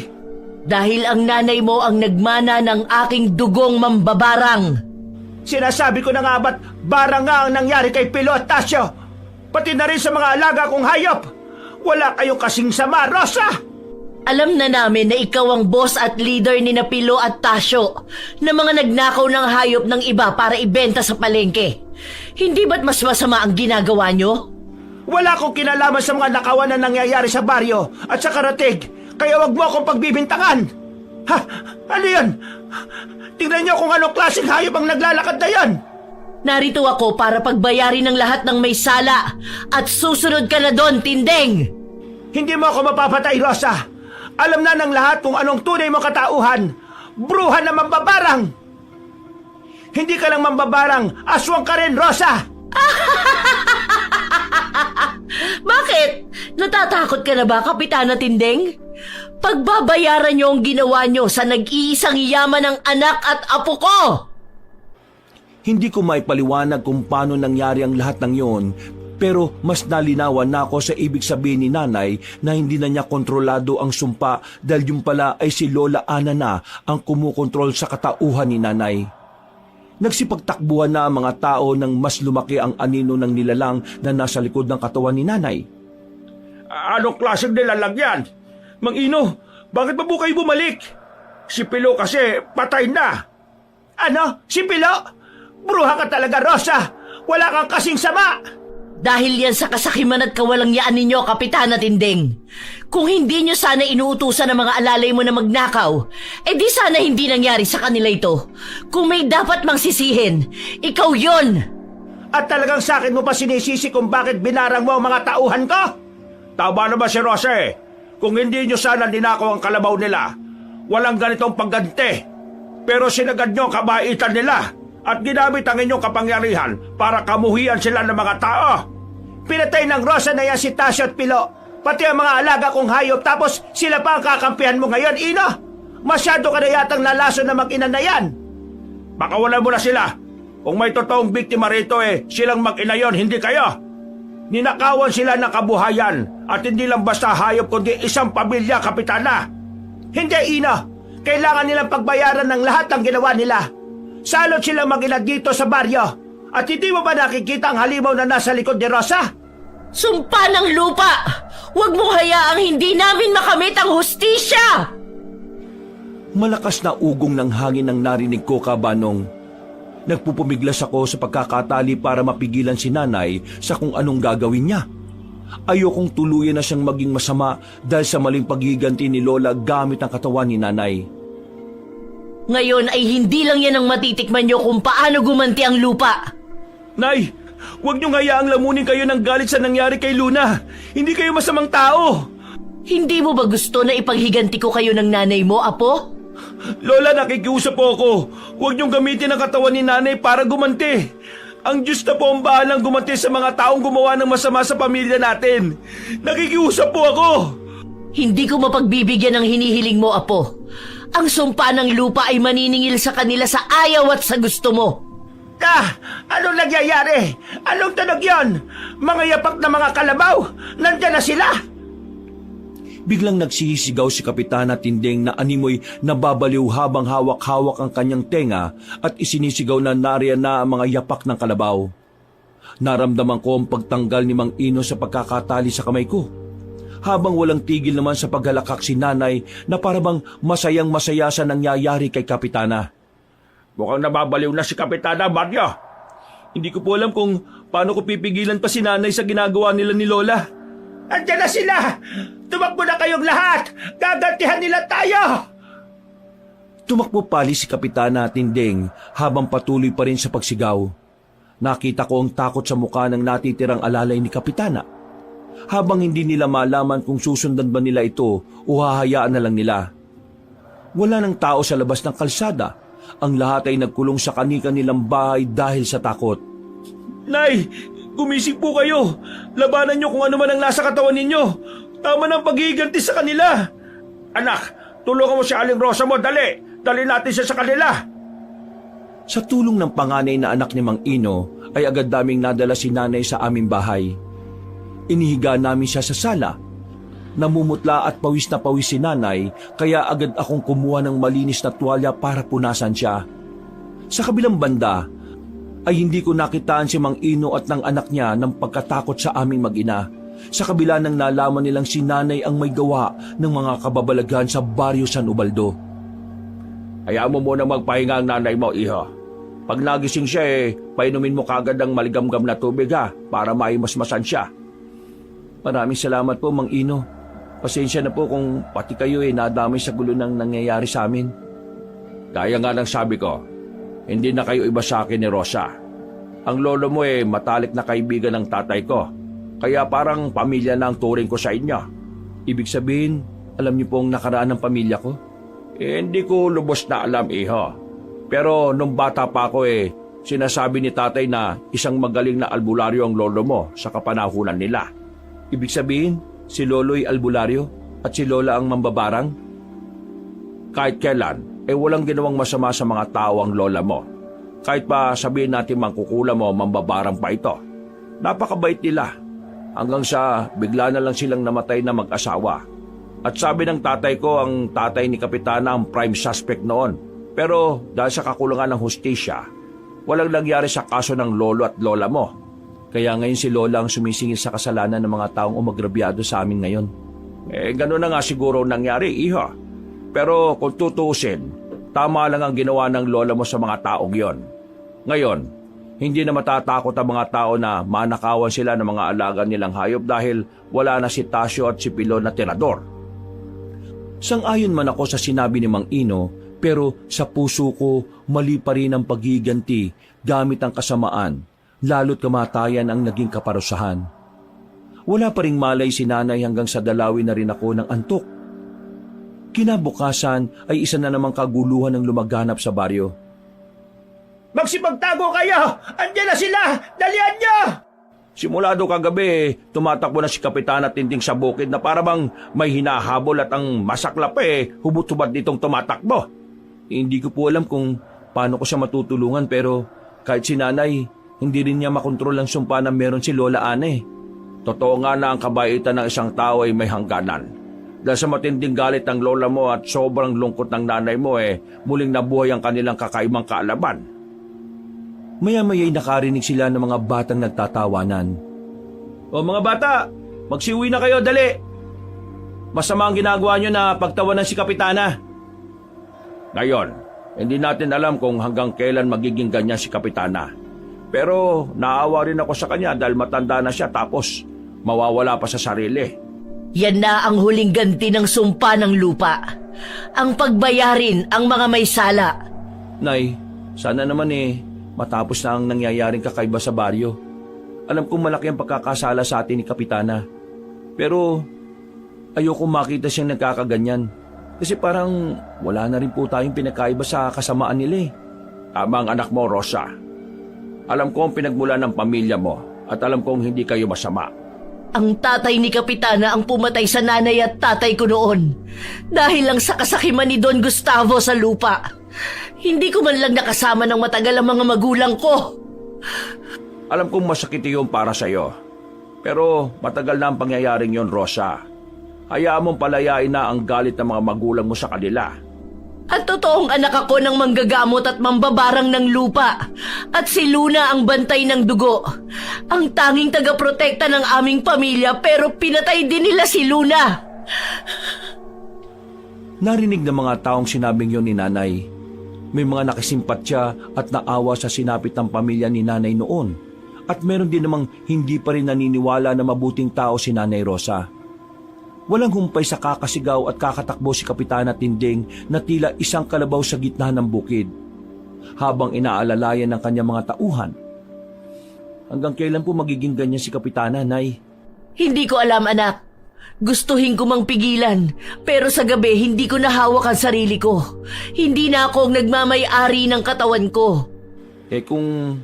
Dahil ang nanay mo ang nagmana ng aking dugong mambabarang. Sinasabi ko na nga ba't barang nga ang nangyari kay Pilo at Tasyo? Pati na rin sa mga alaga kong hayop. Wala kayong kasing sama, Rosa! Alam na namin na ikaw ang boss at leader ni Pilo at Tasyo na mga nagnakaw ng hayop ng iba para ibenta sa palengke. Hindi ba't mas masama ang ginagawa nyo? Wala akong kinalaman sa mga nakawan na nangyayari sa baryo at sa karatig, kaya wag mo akong pagbibintangan. Ha? Ano yan? Tingnan niyo kung anong klaseng hayop ang naglalakad na yan. Narito ako para pagbayarin ng lahat ng may sala at susunod ka na doon, Tindeng! Hindi mo ako mapapatay, Rosa. Alam na ng lahat kung anong tunay mo katauhan. Bruha na mambabarang. Hindi ka lang mambabarang, aswang ka rin, Rosa! Bakit? Natatakot ka na ba, Kapitana Tindeng? Pagbabayaran niyo ang ginawa niyo sa nag-iisang yaman ng anak at apo ko! Hindi ko maipaliwanag kung paano nangyari ang lahat ng yon, pero mas nalinawan na ako sa ibig sabihin ni Nanay na hindi na niya kontrolado ang sumpa dahil yung pala ay si Lola Ana na ang kumukontrol sa katauhan ni Nanay. Nagsipagtakbuhan na ang mga tao nang mas lumaki ang anino ng nilalang na nasa likod ng katawan ni Nanay. Anong klaseng nilalang yan? Mang Ino, bakit pa po kayo bumalik? Si Pilo kasi patay na. Ano? Si Pilo? Bruha ka talaga, Rosa! Wala kang kasing sama! Dahil yan sa kasakiman at kawalang yaan ninyo, Kapitana Tindeng. Kung hindi nyo sana inuutusan ng mga alalay mo na magnakaw, di sana hindi nangyari sa kanila ito. Kung may dapat mang sisihin, ikaw yon. At talagang sa akin mo pa sinisisi kung bakit binarang mo ang mga tauhan ko? Tama na ba si Rosa eh? Kung hindi nyo sana ninakaw ang kalabaw nila, walang ganitong pagganti. Pero sinagad nyo ang kabaitan nila at ginamit ang inyong kapangyarihan para kamuhian sila ng mga tao. Pinatay ng Rosa na yan si Tasyo at Pilo, pati ang mga alaga kong hayop, tapos sila pa ang kakampihan mo ngayon, Ino! Masyado ka na yatang lalaso na mag-ina na yan! Pakawalan mo na sila. Kung may totoong biktima rito silang mag-ina yon, hindi kayo. Ninakawan sila ng kabuhayan at hindi lang basta hayop kundi isang pamilya, Kapitana. Hindi, Ino. Kailangan nilang pagbayaran ng lahat ng ginawa nila. Salot silang mag-ina dito sa baryo. At hindi mo ba nakikita ang halimaw na nasa likod ni Rosa? Sumpa ng lupa! Huwag mong hayaang hindi namin makamit ang hustisya! Malakas na ugong ng hangin ang narinig ko, Kabanong. Nagpupumiglas ako sa pagkakatali para mapigilan si nanay sa kung anong gagawin niya. Ayokong tuluyan na siyang maging masama dahil sa maling paghiganti ni Lola gamit ang katawan ni nanay. Ngayon ay hindi lang yan ang matitikman nyo kung paano gumanti ang lupa. Nay, huwag niyong hayaang lamunin kayo ng galit sa nangyari kay Luna. Hindi kayo masamang tao. Hindi mo ba gusto na ipaghiganti ko kayo ng nanay mo, Apo? Lola, nakikiusap po ako. Huwag niyong gamitin ang katawan ni nanay para gumanti. Ang Diyos na po ang bahalang gumanti sa mga taong gumawa ng masama sa pamilya natin. Nakikiusap po ako. Hindi ko mapagbibigyan ng hinihiling mo, Apo. Ang sumpa ng lupa ay maniningil sa kanila sa ayaw at sa gusto mo. Anong nangyayari? Anong tunog yon? Mga yapak na mga kalabaw? Nandyan na sila? Biglang nagsisigaw si Kapitana Tinding na animoy nababaliw habang hawak-hawak ang kanyang tenga at isinisigaw na nariyan na ang mga yapak ng kalabaw. Naramdaman ko ang pagtanggal ni Mang Ino sa pagkakatali sa kamay ko. Habang walang tigil naman sa paghalakak si nanay na parabang masayang-masaya sa nangyayari kay Kapitana. Mukhang nababaliw na si Kapitana, Mario. Hindi ko po alam kung paano ko pipigilan pa si nanay sa ginagawa nila ni Lola. Andyan na sila! Tumakbo na kayong lahat! Gagantihan nila tayo! Tumakbo pali si Kapitana Tinding habang patuloy pa rin sa pagsigaw. Nakita ko ang takot sa mukha ng natitirang alalay ni Kapitana. Habang hindi nila malaman kung susundan ba nila ito o hahayaan na lang nila. Wala nang tao sa labas ng kalsada. Ang lahat ay nagkulong sa kani-kanilang bahay dahil sa takot. Nay, gumising po kayo. Labanan niyo kung ano man ang nasa katawan ninyo. Tama na ang paghihiganti sa kanila. Anak, tulungan mo si Aling Rosa mo, dali. Dali natin siya sa kanila. Sa tulong ng panganay na anak ni Mang Ino ay agad daming nadala si nanay sa aming bahay. Inihiga namin siya sa sala. Namumutla at pawis na pawis si nanay kaya agad akong kumuha ng malinis na tuwalya para punasan siya. Sa kabilang banda ay hindi ko nakitaan si Mang Ino at ng anak niya ng pagkatakot sa aming mag-ina. Sa kabila ng nalaman nilang si nanay ang may gawa ng mga kababalaghan sa baryo San Ubaldo. Hayaan mo muna magpahinga ang nanay mo, iho. Pag nagising siya painumin mo kagad ang maligamgam na tubig para maimasmasan siya. Maraming salamat po, Mang Ino. Pasensya na po kung pati kayo nadamay sa gulo ng nangyayari sa amin. Gaya nga ng sabi ko, hindi na kayo iba sa akin ni Rosa. Ang lolo mo matalik na kaibigan ng tatay ko. Kaya parang pamilya na ang turing ko sa inyo. Ibig sabihin, alam niyo po ang nakaraan ng pamilya ko? Hindi ko lubos na alam, iho. Pero nung bata pa ako sinasabi ni tatay na isang magaling na albularyo ang lolo mo sa kapanahunan nila. Ibig sabihin, si Lolo'y albularyo at si Lola ang mambabarang? Kahit kailan, walang ginawang masama sa mga tao ang lola mo. Kahit pa sabihin natin mangkukula mo, mambabarang pa ito. Napakabait nila. Hanggang sa bigla na lang silang namatay na mag-asawa. At sabi ng tatay ko, ang tatay ni Kapitana ang prime suspect noon. Pero dahil sa kakulangan ng hustisya, walang nangyari sa kaso ng lolo at lola mo. Kaya ngayon si Lola ang sumisingil sa kasalanan ng mga taong umagrabyado sa amin ngayon. Gano'n na nga siguro nangyari, iho. Pero kung tutuusin, tama lang ang ginawa ng lola mo sa mga taong yon. Ngayon, hindi na matatakot ang mga tao na manakawan sila ng mga alaga nilang hayop dahil wala na si Tasyo at si Pilo na tirador. Sang-ayon man ako sa sinabi ni Mang Ino, pero sa puso ko mali pa rin ang paghiganti gamit ang kasamaan. Lalo't kamatayan ang naging kaparusahan. Wala pa ring malay si nanay hanggang sa dalawin na rin ako ng antok. Kinabukasan ay isa na namang kaguluhan ang lumaganap sa baryo. Magsipagtago kayo! Andiyan na sila! Dalian nyo! Simulado kagabi, tumatakbo na si Kapitana Tinding sa bukid na parang may hinahabol at ang masaklap hubot-hubad nitong tumatakbo. Hindi ko po alam kung paano ko siya matutulungan pero Kahit si nanay, hindi rin niya makontrol ang sumpa na meron si Lola Ana eh. Totoo nga na ang kabaitan ng isang tao ay may hangganan. Dahil sa matinding galit ng lola mo at sobrang lungkot ng nanay mo muling nabuhay ang kanilang kakaibang kaalaman. Maya-maya'y nakarinig sila ng mga batang nagtatawanan. O mga bata, magsiuwi na kayo, dali! Masama ang ginagawa nyo na pagtawanan si Kapitana. Ngayon, hindi natin alam kung hanggang kailan magiging ganyan si Kapitana. Pero naawa rin ako sa kanya dahil matanda na siya tapos mawawala pa sa sarili. Yan na ang huling ganti ng sumpa ng lupa. Ang pagbayarin ang mga may sala. Nay, sana naman matapos na ang nangyayaring kakaiba sa baryo. Alam kong malaki ang pagkakasala sa atin ni Kapitana. Pero ayoko makita siyang nagkakaganyan. Kasi parang wala na rin po tayong pinakaiba sa kasamaan nila eh. Tama ang anak mo, Rosa. Alam ko ang pinagmula ng pamilya mo at alam kong hindi kayo masama. Ang tatay ni Kapitana ang pumatay sa nanay at tatay ko noon. Dahil lang sa kasakiman ni Don Gustavo sa lupa. Hindi ko man lang nakasama ng matagal ang mga magulang ko. Alam kong masakit yun para sa'yo. Pero matagal na ang pangyayaring yon, Rosa. Hayaan mong palayain na ang galit ng mga magulang mo sa kanila. At totoong anak ako ng manggagamot at mambabarang ng lupa. At si Luna ang bantay ng dugo. Ang tanging tagaprotekta ng aming pamilya pero pinatay din nila si Luna. Narinig ng mga taong sinabing yon ni nanay. May mga nakisimpatya at naawa sa sinapit ng pamilya ni nanay noon. At meron din namang hindi pa rin naniniwala na mabuting tao si Nanay Rosa. Walang humpay sa kakasigaw at kakatakbo si Kapitana Tinding na tila isang kalabaw sa gitna ng bukid. Habang inaalalayan ng kanyang mga tauhan. Hanggang kailan po magiging ganyan si Kapitana, Nay? Hindi ko alam, anak. Gustuhin ko mang pigilan, pero sa gabi hindi ko nahawak ang sarili ko. Hindi na ako ang nagmamay-ari ng katawan ko. Kung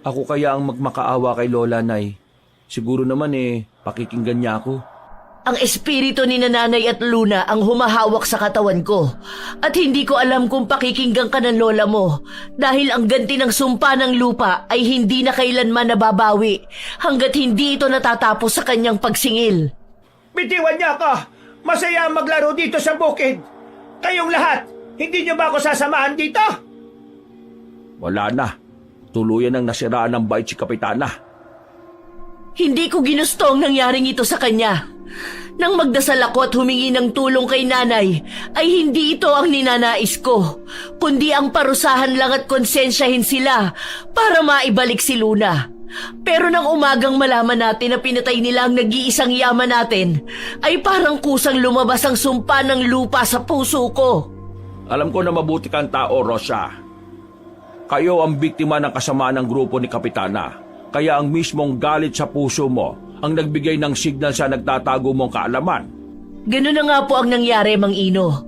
ako kaya ang magmakaawa kay Lola, Nay, siguro naman pakikinggan niya ako. Ang espiritu ni Nanay at Luna ang humahawak sa katawan ko. At hindi ko alam kung pakikinggan ka ng lola mo. Dahil ang ganti ng sumpa ng lupa ay hindi na kailanman nababawi hanggat hindi ito natatapos sa kanyang pagsingil. Bitiwan niya ako! Masaya ang maglaro dito sa bukid! Kayong lahat, hindi niyo ba ako sasamahan dito? Wala na. Tuluyan ang nasiraan ng bait si Kapitana. Hindi ko ginusto ang nangyaring ito sa kanya. Nang magdasal ako at humingi ng tulong kay nanay, ay hindi ito ang ninanais ko, kundi ang parusahan lang at konsensyahin sila para maibalik si Luna. Pero nang umagang malaman natin na pinatay nila ang nag-iisang yaman natin, ay parang kusang lumabas ang sumpa ng lupa sa puso ko. Alam ko na mabuti kang tao, Rosa. Kayo ang biktima ng kasamaan ng grupo ni Kapitana. Kaya ang mismong galit sa puso mo ang nagbigay ng signal sa nagtatago mong kaalaman. Ganun na nga po ang nangyari, Mang Ino.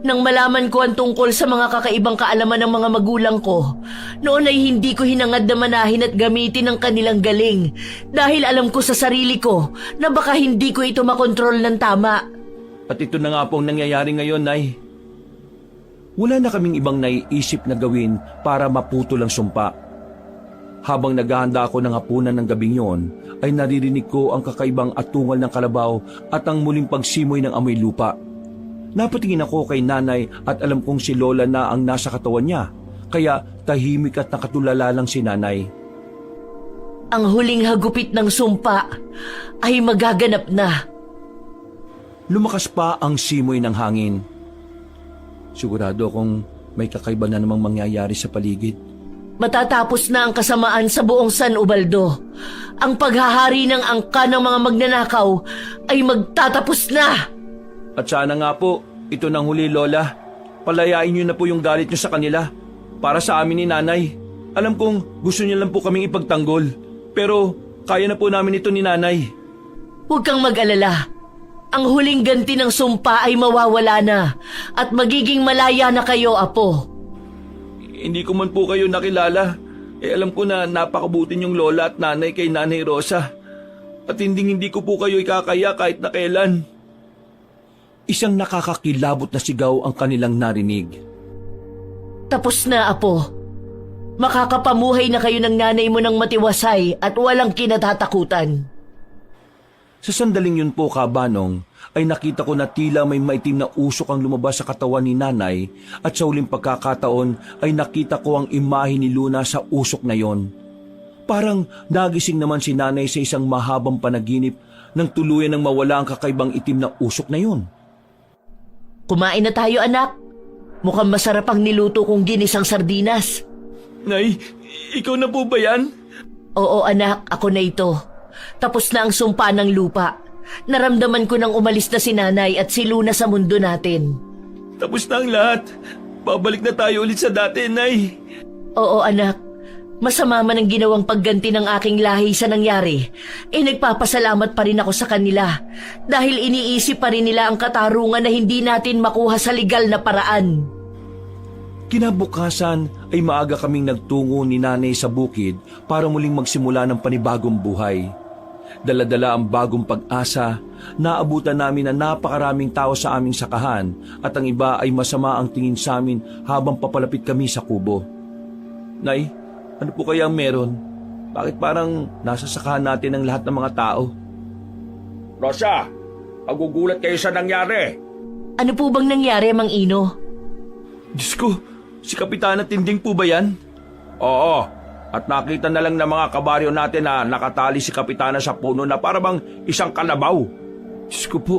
Nang malaman ko ang tungkol sa mga kakaibang kaalaman ng mga magulang ko, noon ay hindi ko hinangad na manahin at gamitin ang kanilang galing dahil alam ko sa sarili ko na baka hindi ko ito makontrol ng tama. At ito na nga pong nangyayari ngayon, Nay. Wala na kaming ibang naiisip na gawin para maputol ang sumpa. Habang naghahanda ako ng hapunan ng gabing yon, ay naririnig ko ang kakaibang atungal ng kalabaw at ang muling pagsimoy ng amoy lupa. Napatingin ako kay nanay at alam kong si Lola na ang nasa katawan niya, kaya tahimik at nakatulala lang si nanay. Ang huling hagupit ng sumpa ay magaganap na. Lumakas pa ang simoy ng hangin. Sigurado akong may kakaiba na namang mangyayari sa paligid. Matatapos na ang kasamaan sa buong San Ubaldo. Ang paghahari ng angka ng mga magnanakaw ay magtatapos na. At sana nga po, ito nang huli, Lola. Palayain niyo na po yung galit niyo sa kanila. Para sa amin ni Nanay. Alam kong gusto niyo lang po kaming ipagtanggol. Pero kaya na po namin ito ni Nanay. Huwag kang mag-alala. Ang huling ganti ng sumpa ay mawawala na at magiging malaya na kayo, Apo. Hindi ko man po kayo nakilala. Alam ko na napakabuti niyong lola at nanay kay Nanay Rosa. At hindi ko po kayo ikakaya kahit na kailan. Isang nakakakilabot na sigaw ang kanilang narinig. Tapos na, Apo. Makakapamuhay na kayo ng nanay mo ng matiwasay at walang kinatatakutan. Sa sandaling yun po, Kabanong, ay nakita ko na tila may maitim na usok ang lumabas sa katawan ni nanay at sa huling pagkakataon ay nakita ko ang imahe ni Luna sa usok na yon. Parang nagising naman si nanay sa isang mahabang panaginip nang tuluyan ng mawala ang kakaibang itim na usok na yon. Kumain na tayo, anak. Mukhang masarap ang niluto kong ginisang sardinas. Nay, ikaw na po ba yan? Oo, anak, ako na ito. Tapos na ang sumpa ng lupa. Naramdaman ko nang umalis na si nanay at si Luna sa mundo natin. Tapos na ang lahat. Babalik na tayo ulit sa dati, Nay. Oo, anak. Masama man ang ginawang pagganti ng aking lahi sa nangyari, nagpapasalamat pa rin ako sa kanila dahil iniisip pa rin nila ang katarungan na hindi natin makuha sa legal na paraan. Kinabukasan ay maaga kaming nagtungo ni nanay sa bukid para muling magsimula ng panibagong buhay. Dala-dala ang bagong pag-asa, naabutan namin na napakaraming tao sa aming sakahan at ang iba ay masama ang tingin sa amin habang papalapit kami sa kubo. Nay, ano po kaya ang meron? Bakit parang nasa sakahan natin ang lahat ng mga tao? Rosa, magugulat kayo sa nangyari. Ano po bang nangyari, Mang Ino? Diyos ko, si Kapitana Tinding po ba yan? Oo, at nakita na lang ng mga kabaryo natin na nakatali si Kapitana sa puno na parang isang kalabaw. Diyos ko po,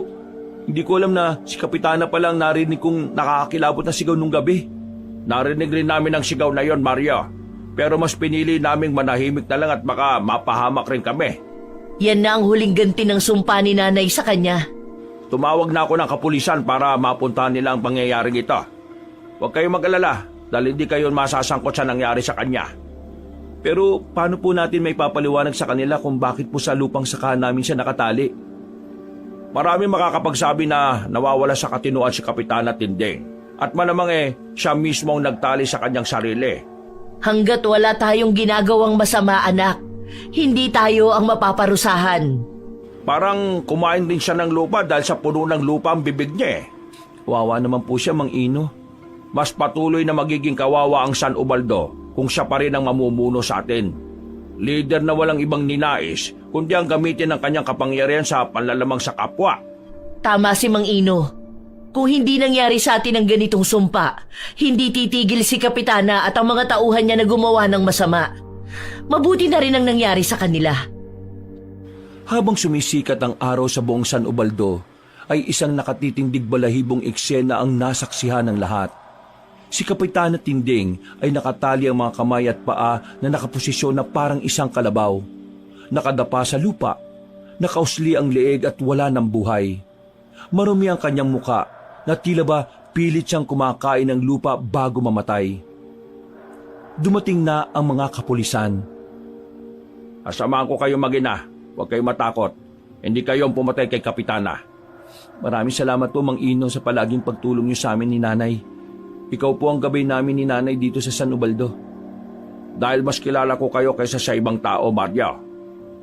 hindi ko alam na si Kapitana pa lang narinig kong nakakakilabot na sigaw nung gabi. Narinig rin namin ang sigaw na yon, Maria. Pero mas pinili naming manahimik na lang at baka mapahamak rin kami. Yan na ang huling ganti ng sumpa ni nanay sa kanya. Tumawag na ako ng kapulisan para mapuntahan nila ang pangyayaring ito. Huwag kayong mag-alala dahil hindi kayo masasangkot sa nangyari sa kanya. Pero paano po natin may papaliwanag sa kanila kung bakit po sa lupang sakahan namin siya nakatali? Maraming makakapagsabi na nawawala sa katinuan si Kapitana Tinding. At malamang siya mismo ang nagtali sa kanyang sarili. Hanggat wala tayong ginagawang masama, anak, hindi tayo ang mapaparusahan. Parang kumain din siya ng lupa dahil sa puno ng lupa ang bibig niya. Wawa naman po siya, Mang Ino. Mas patuloy na magiging kawawa ang San Ubaldo kung siya pa rin ang mamumuno sa atin. Leader na walang ibang ninais kundi ang gamitin ng kanyang kapangyarihan sa panlalamang sa kapwa. Tama si Mang Ino. Kung hindi nangyari sa atin ang ganitong sumpa, hindi titigil si Kapitana at ang mga tauhan niya na gumawa ng masama. Mabuti na rin ang nangyari sa kanila. Habang sumisikat ang araw sa buong San Ubaldo, ay isang nakatitindig balahibong eksena ang nasaksihan ng lahat. Si Kapitana Tinding ay nakatali ang mga kamay at paa na nakaposisyon na parang isang kalabaw. Nakadapa sa lupa, nakausli ang leeg at wala ng buhay. Marumi ang kanyang muka na tila ba pilit siyang kumakain ng lupa bago mamatay. Dumating na ang mga kapulisan. Asamahan ko kayo mag-ina. Huwag kayong matakot. Hindi kayo ang pumatay kay Kapitana. Maraming salamat po, Mang Ino, sa palaging pagtulong niyo sa amin ni Nanay. Ikaw po ang gabay namin ni Nanay dito sa San Ubaldo. Dahil mas kilala ko kayo kaysa sa ibang tao, Maria.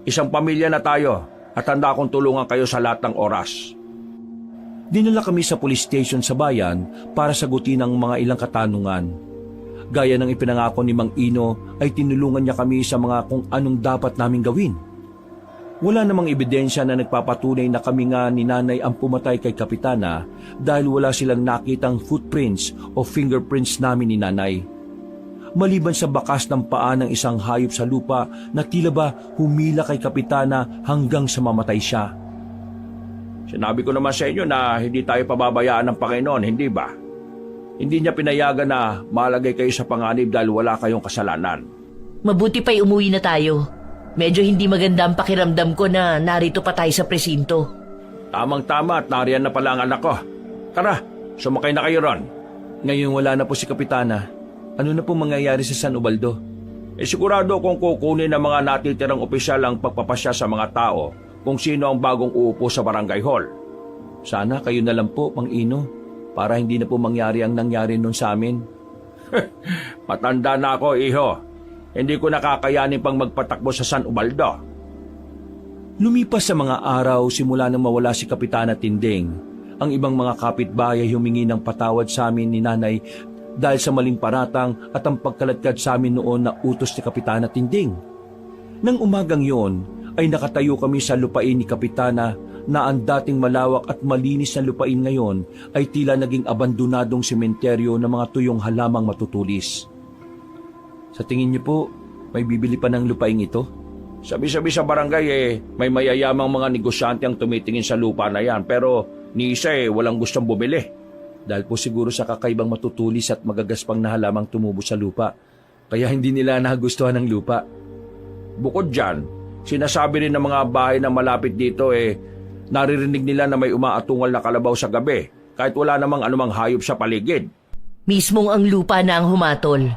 Isang pamilya na tayo at handa akong tulungan kayo sa lahat ng oras. Dinala kami sa police station sa bayan para sagutin ang mga ilang katanungan. Gaya ng ipinangako ni Mang Ino ay tinulungan niya kami sa mga kung anong dapat naming gawin. Wala namang ebidensya na nagpapatunay na kami nga ni Nanay ang pumatay kay Kapitana dahil wala silang nakitang footprints o fingerprints namin ni Nanay. Maliban sa bakas ng paa ng isang hayop sa lupa na tila ba humila kay Kapitana hanggang sa mamatay siya. Sinabi ko naman sa inyo na hindi tayo pababayaan ng Panginoon, hindi ba? Hindi niya pinayagan na malagay kayo sa panganib dahil wala kayong kasalanan. Mabuti pa'y umuwi na tayo. Medyo hindi maganda ang pakiramdam ko na narito pa tayo sa presinto. Tamang-tama at nariyan na pala ang anak ko. Tara, sumakay na kayo ron. Ngayon wala na po si Kapitana. Ano na po mangyayari sa San Ubaldo? Sigurado kung kukunin ng mga natitirang opisyal ang pagpapasya sa mga tao kung sino ang bagong uupo sa barangay hall. Sana kayo na lang po, Mang Ino, para hindi na po mangyari ang nangyari nun sa amin. Matanda na ako, iho. Hindi ko nakakayanin pang magpatakbo sa San Ubaldo. Lumipas sa mga araw simula nang mawala si Kapitana Tinding, ang ibang mga kapitbahay humingi ng patawad sa amin ni Nanay dahil sa maling paratang at ang pagkaladkad sa amin noon na utos ni Kapitana Tinding. Nang umagang yon ay nakatayo kami sa lupain ni Kapitana na ang dating malawak at malinis na lupain ngayon ay tila naging abandonadong sementeryo ng mga tuyong halamang matutulis. Sa tingin niyo po, may bibili pa ng lupain ito? Sabi-sabi sa barangay may mayayamang mga negosyante ang tumitingin sa lupa na yan pero ni isa walang gustong bumili. Dahil po siguro sa kakaibang matutulis at magagaspang na halamang tumubo sa lupa, kaya hindi nila nagustuhan ng lupa. Bukod dyan, sinasabi rin ng mga bahay na malapit dito naririnig nila na may umaatungal na kalabaw sa gabi kahit wala namang anumang hayop sa paligid. Mismong ang lupa na ang humatol.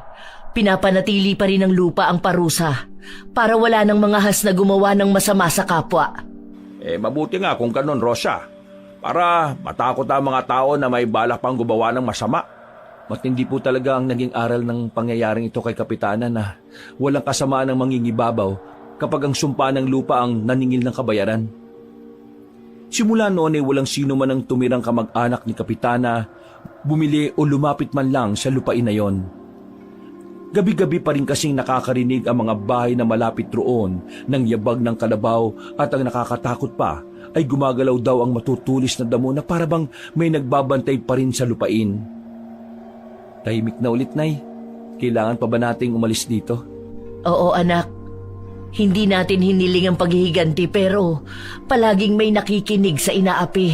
Pinapanatili pa rin ng lupa ang parusa para wala ng mga has na gumawa ng masama sa kapwa. Mabuti nga kung ganun, Rosa. Para matakot ang mga tao na may balak pang gumawa ng masama. Matindi po talaga ang naging aral ng pangyayaring ito kay Kapitana na walang kasamaan ng mangingibabaw kapag ang sumpa ng lupa ang naningil ng kabayaran. Simula noon ay walang sino man ang tumirang kamag-anak ni Kapitana bumili o lumapit man lang sa lupain na yon. Gabi-gabi pa rin kasing nakakarinig ang mga bahay na malapit roon ng yabag ng kalabaw at ang nakakatakot pa ay gumagalaw daw ang matutulis na damo na parabang may nagbabantay pa rin sa lupain. Tahimik na ulit, Nay. Kailangan pa ba nating umalis dito? Oo, anak. Hindi natin hiniling ang paghihiganti pero palaging may nakikinig sa inaapi.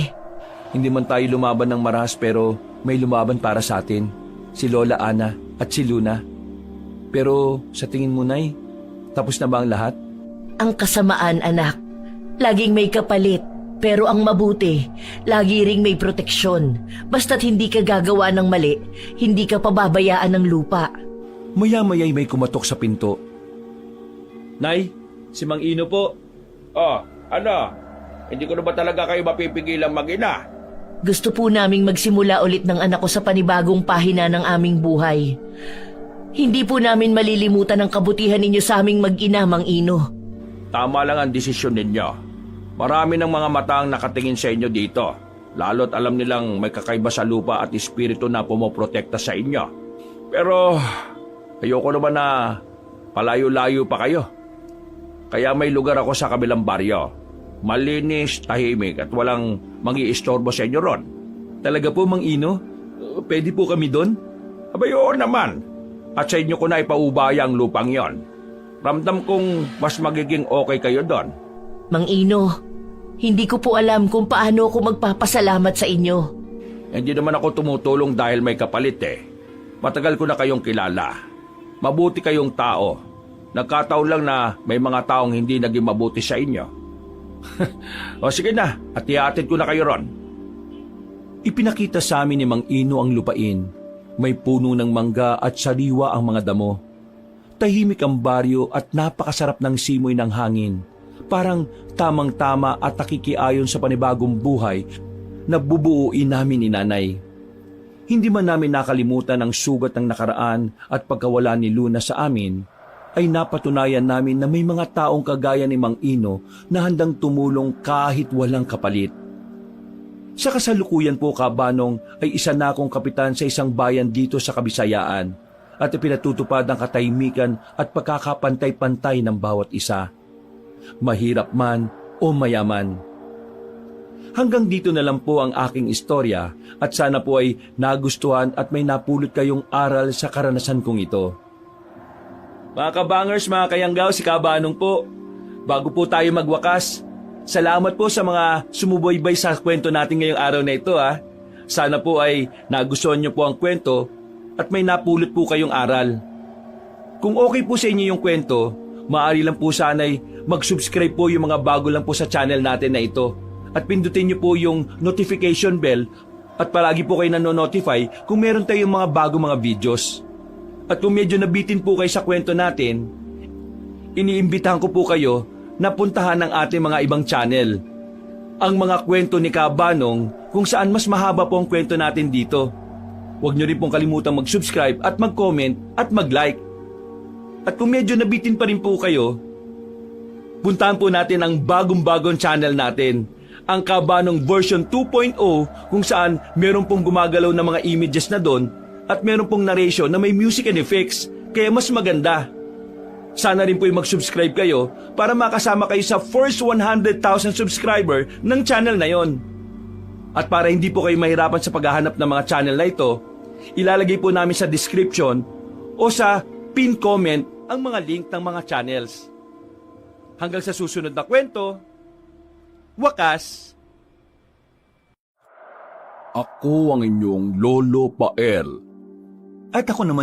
Hindi man tayo lumaban ng marahas pero may lumaban para sa atin. Si Lola Ana at si Luna. Pero sa tingin mo, Nay, tapos na ba ang lahat? Ang kasamaan, anak. Laging may kapalit. Pero ang mabuti, lagi ring may proteksyon. Basta't hindi ka gagawa ng mali, hindi ka pababayaan ng lupa. Maya-maya'y may kumatok sa pinto. Nay, si Mang Ino po. Oh, ano? Hindi ko na ba talaga kayo mapipigilang mag-ina? Gusto po naming magsimula ulit ng anak ko sa panibagong pahina ng aming buhay. Hindi po namin malilimutan ang kabutihan ninyo sa aming mag-ina, Mang Ino. Tama lang ang desisyon ninyo. Marami ng mga mata ang nakatingin sa inyo dito. Lalo't alam nilang may kakaiba sa lupa at espiritu na pumoprotekta sa inyo. Pero ayoko naman na palayo-layo pa kayo. Kaya may lugar ako sa kabilang baryo. Malinis, tahimik at walang mangi-istorbo sa inyo ron. Talaga po, Mang Ino? Pwede po kami doon? Abay, oo naman. At sa inyo ko na ipaubaya ang lupang yon. Ramdam kong mas magiging okay kayo doon. Mang Ino, hindi ko po alam kung paano ako magpapasalamat sa inyo. Hindi naman ako tumutulong dahil may kapalit Matagal ko na kayong kilala. Mabuti kayong tao. Nagkataon lang na may mga taong hindi naging mabuti sa inyo. O sige na, at ihatid ko na kayo ron. Ipinakita sa amin ni Mang Ino ang lupain. May puno ng mangga at sariwa ang mga damo. Tahimik ang baryo at napakasarap ng simoy ng hangin. Parang tamang-tama at nakikiayon sa panibagong buhay na bubuuin namin ni Nanay. Hindi man namin nakalimutan ang sugat ng nakaraan at pagkawala ni Luna sa amin, ay napatunayan namin na may mga taong kagaya ni Mang Ino na handang tumulong kahit walang kapalit. Sa kasalukuyan po, Kabanong, ay isa na akong kapitan sa isang bayan dito sa Kabisayaan at ipinatutupad ang katahimikan at pagkakapantay-pantay ng bawat isa. Mahirap man o mayaman. Hanggang dito na lang po ang aking istorya at sana po ay nagustuhan at may napulot kayong aral sa karanasan kong ito. Mga kabangers, mga kayanggaw, si Kabanong po. Bago po tayo magwakas, salamat po sa mga sumubaybay sa kwento natin ngayong araw na ito Sana po ay nagustuhan niyo po ang kwento at may napulot po kayong aral. Kung okay po sa inyo yung kwento, maaari lang po sana'y mag-subscribe po yung mga bago lang po sa channel natin na ito at pindutin niyo po yung notification bell at palagi po kayo nanonotify kung meron tayong mga bago mga videos. At kung medyo nabitin po kayo sa kwento natin, iniimbitahan ko po kayo na puntahan ang ating mga ibang channel. Ang mga kwento ni Kabanong kung saan mas mahaba po ang kwento natin dito. Huwag niyo rin pong kalimutang mag-subscribe at mag-comment at mag-like. At kung medyo nabitin pa rin po kayo, puntahan po natin ang bagong-bagong channel natin, ang Kabanong version 2.0 kung saan meron pong gumagalaw na mga images na doon At meron pong narration na may music and effects, kaya mas maganda. Sana rin po mag-subscribe kayo para makasama kayo sa first 100,000 subscriber ng channel na yon. At para hindi po kayo mahirapan sa paghahanap ng mga channel na ito, ilalagay po namin sa description o sa pin comment ang mga link ng mga channels. Hanggang sa susunod na kwento, wakas! Ako ang inyong Lolo Pael. At ako naman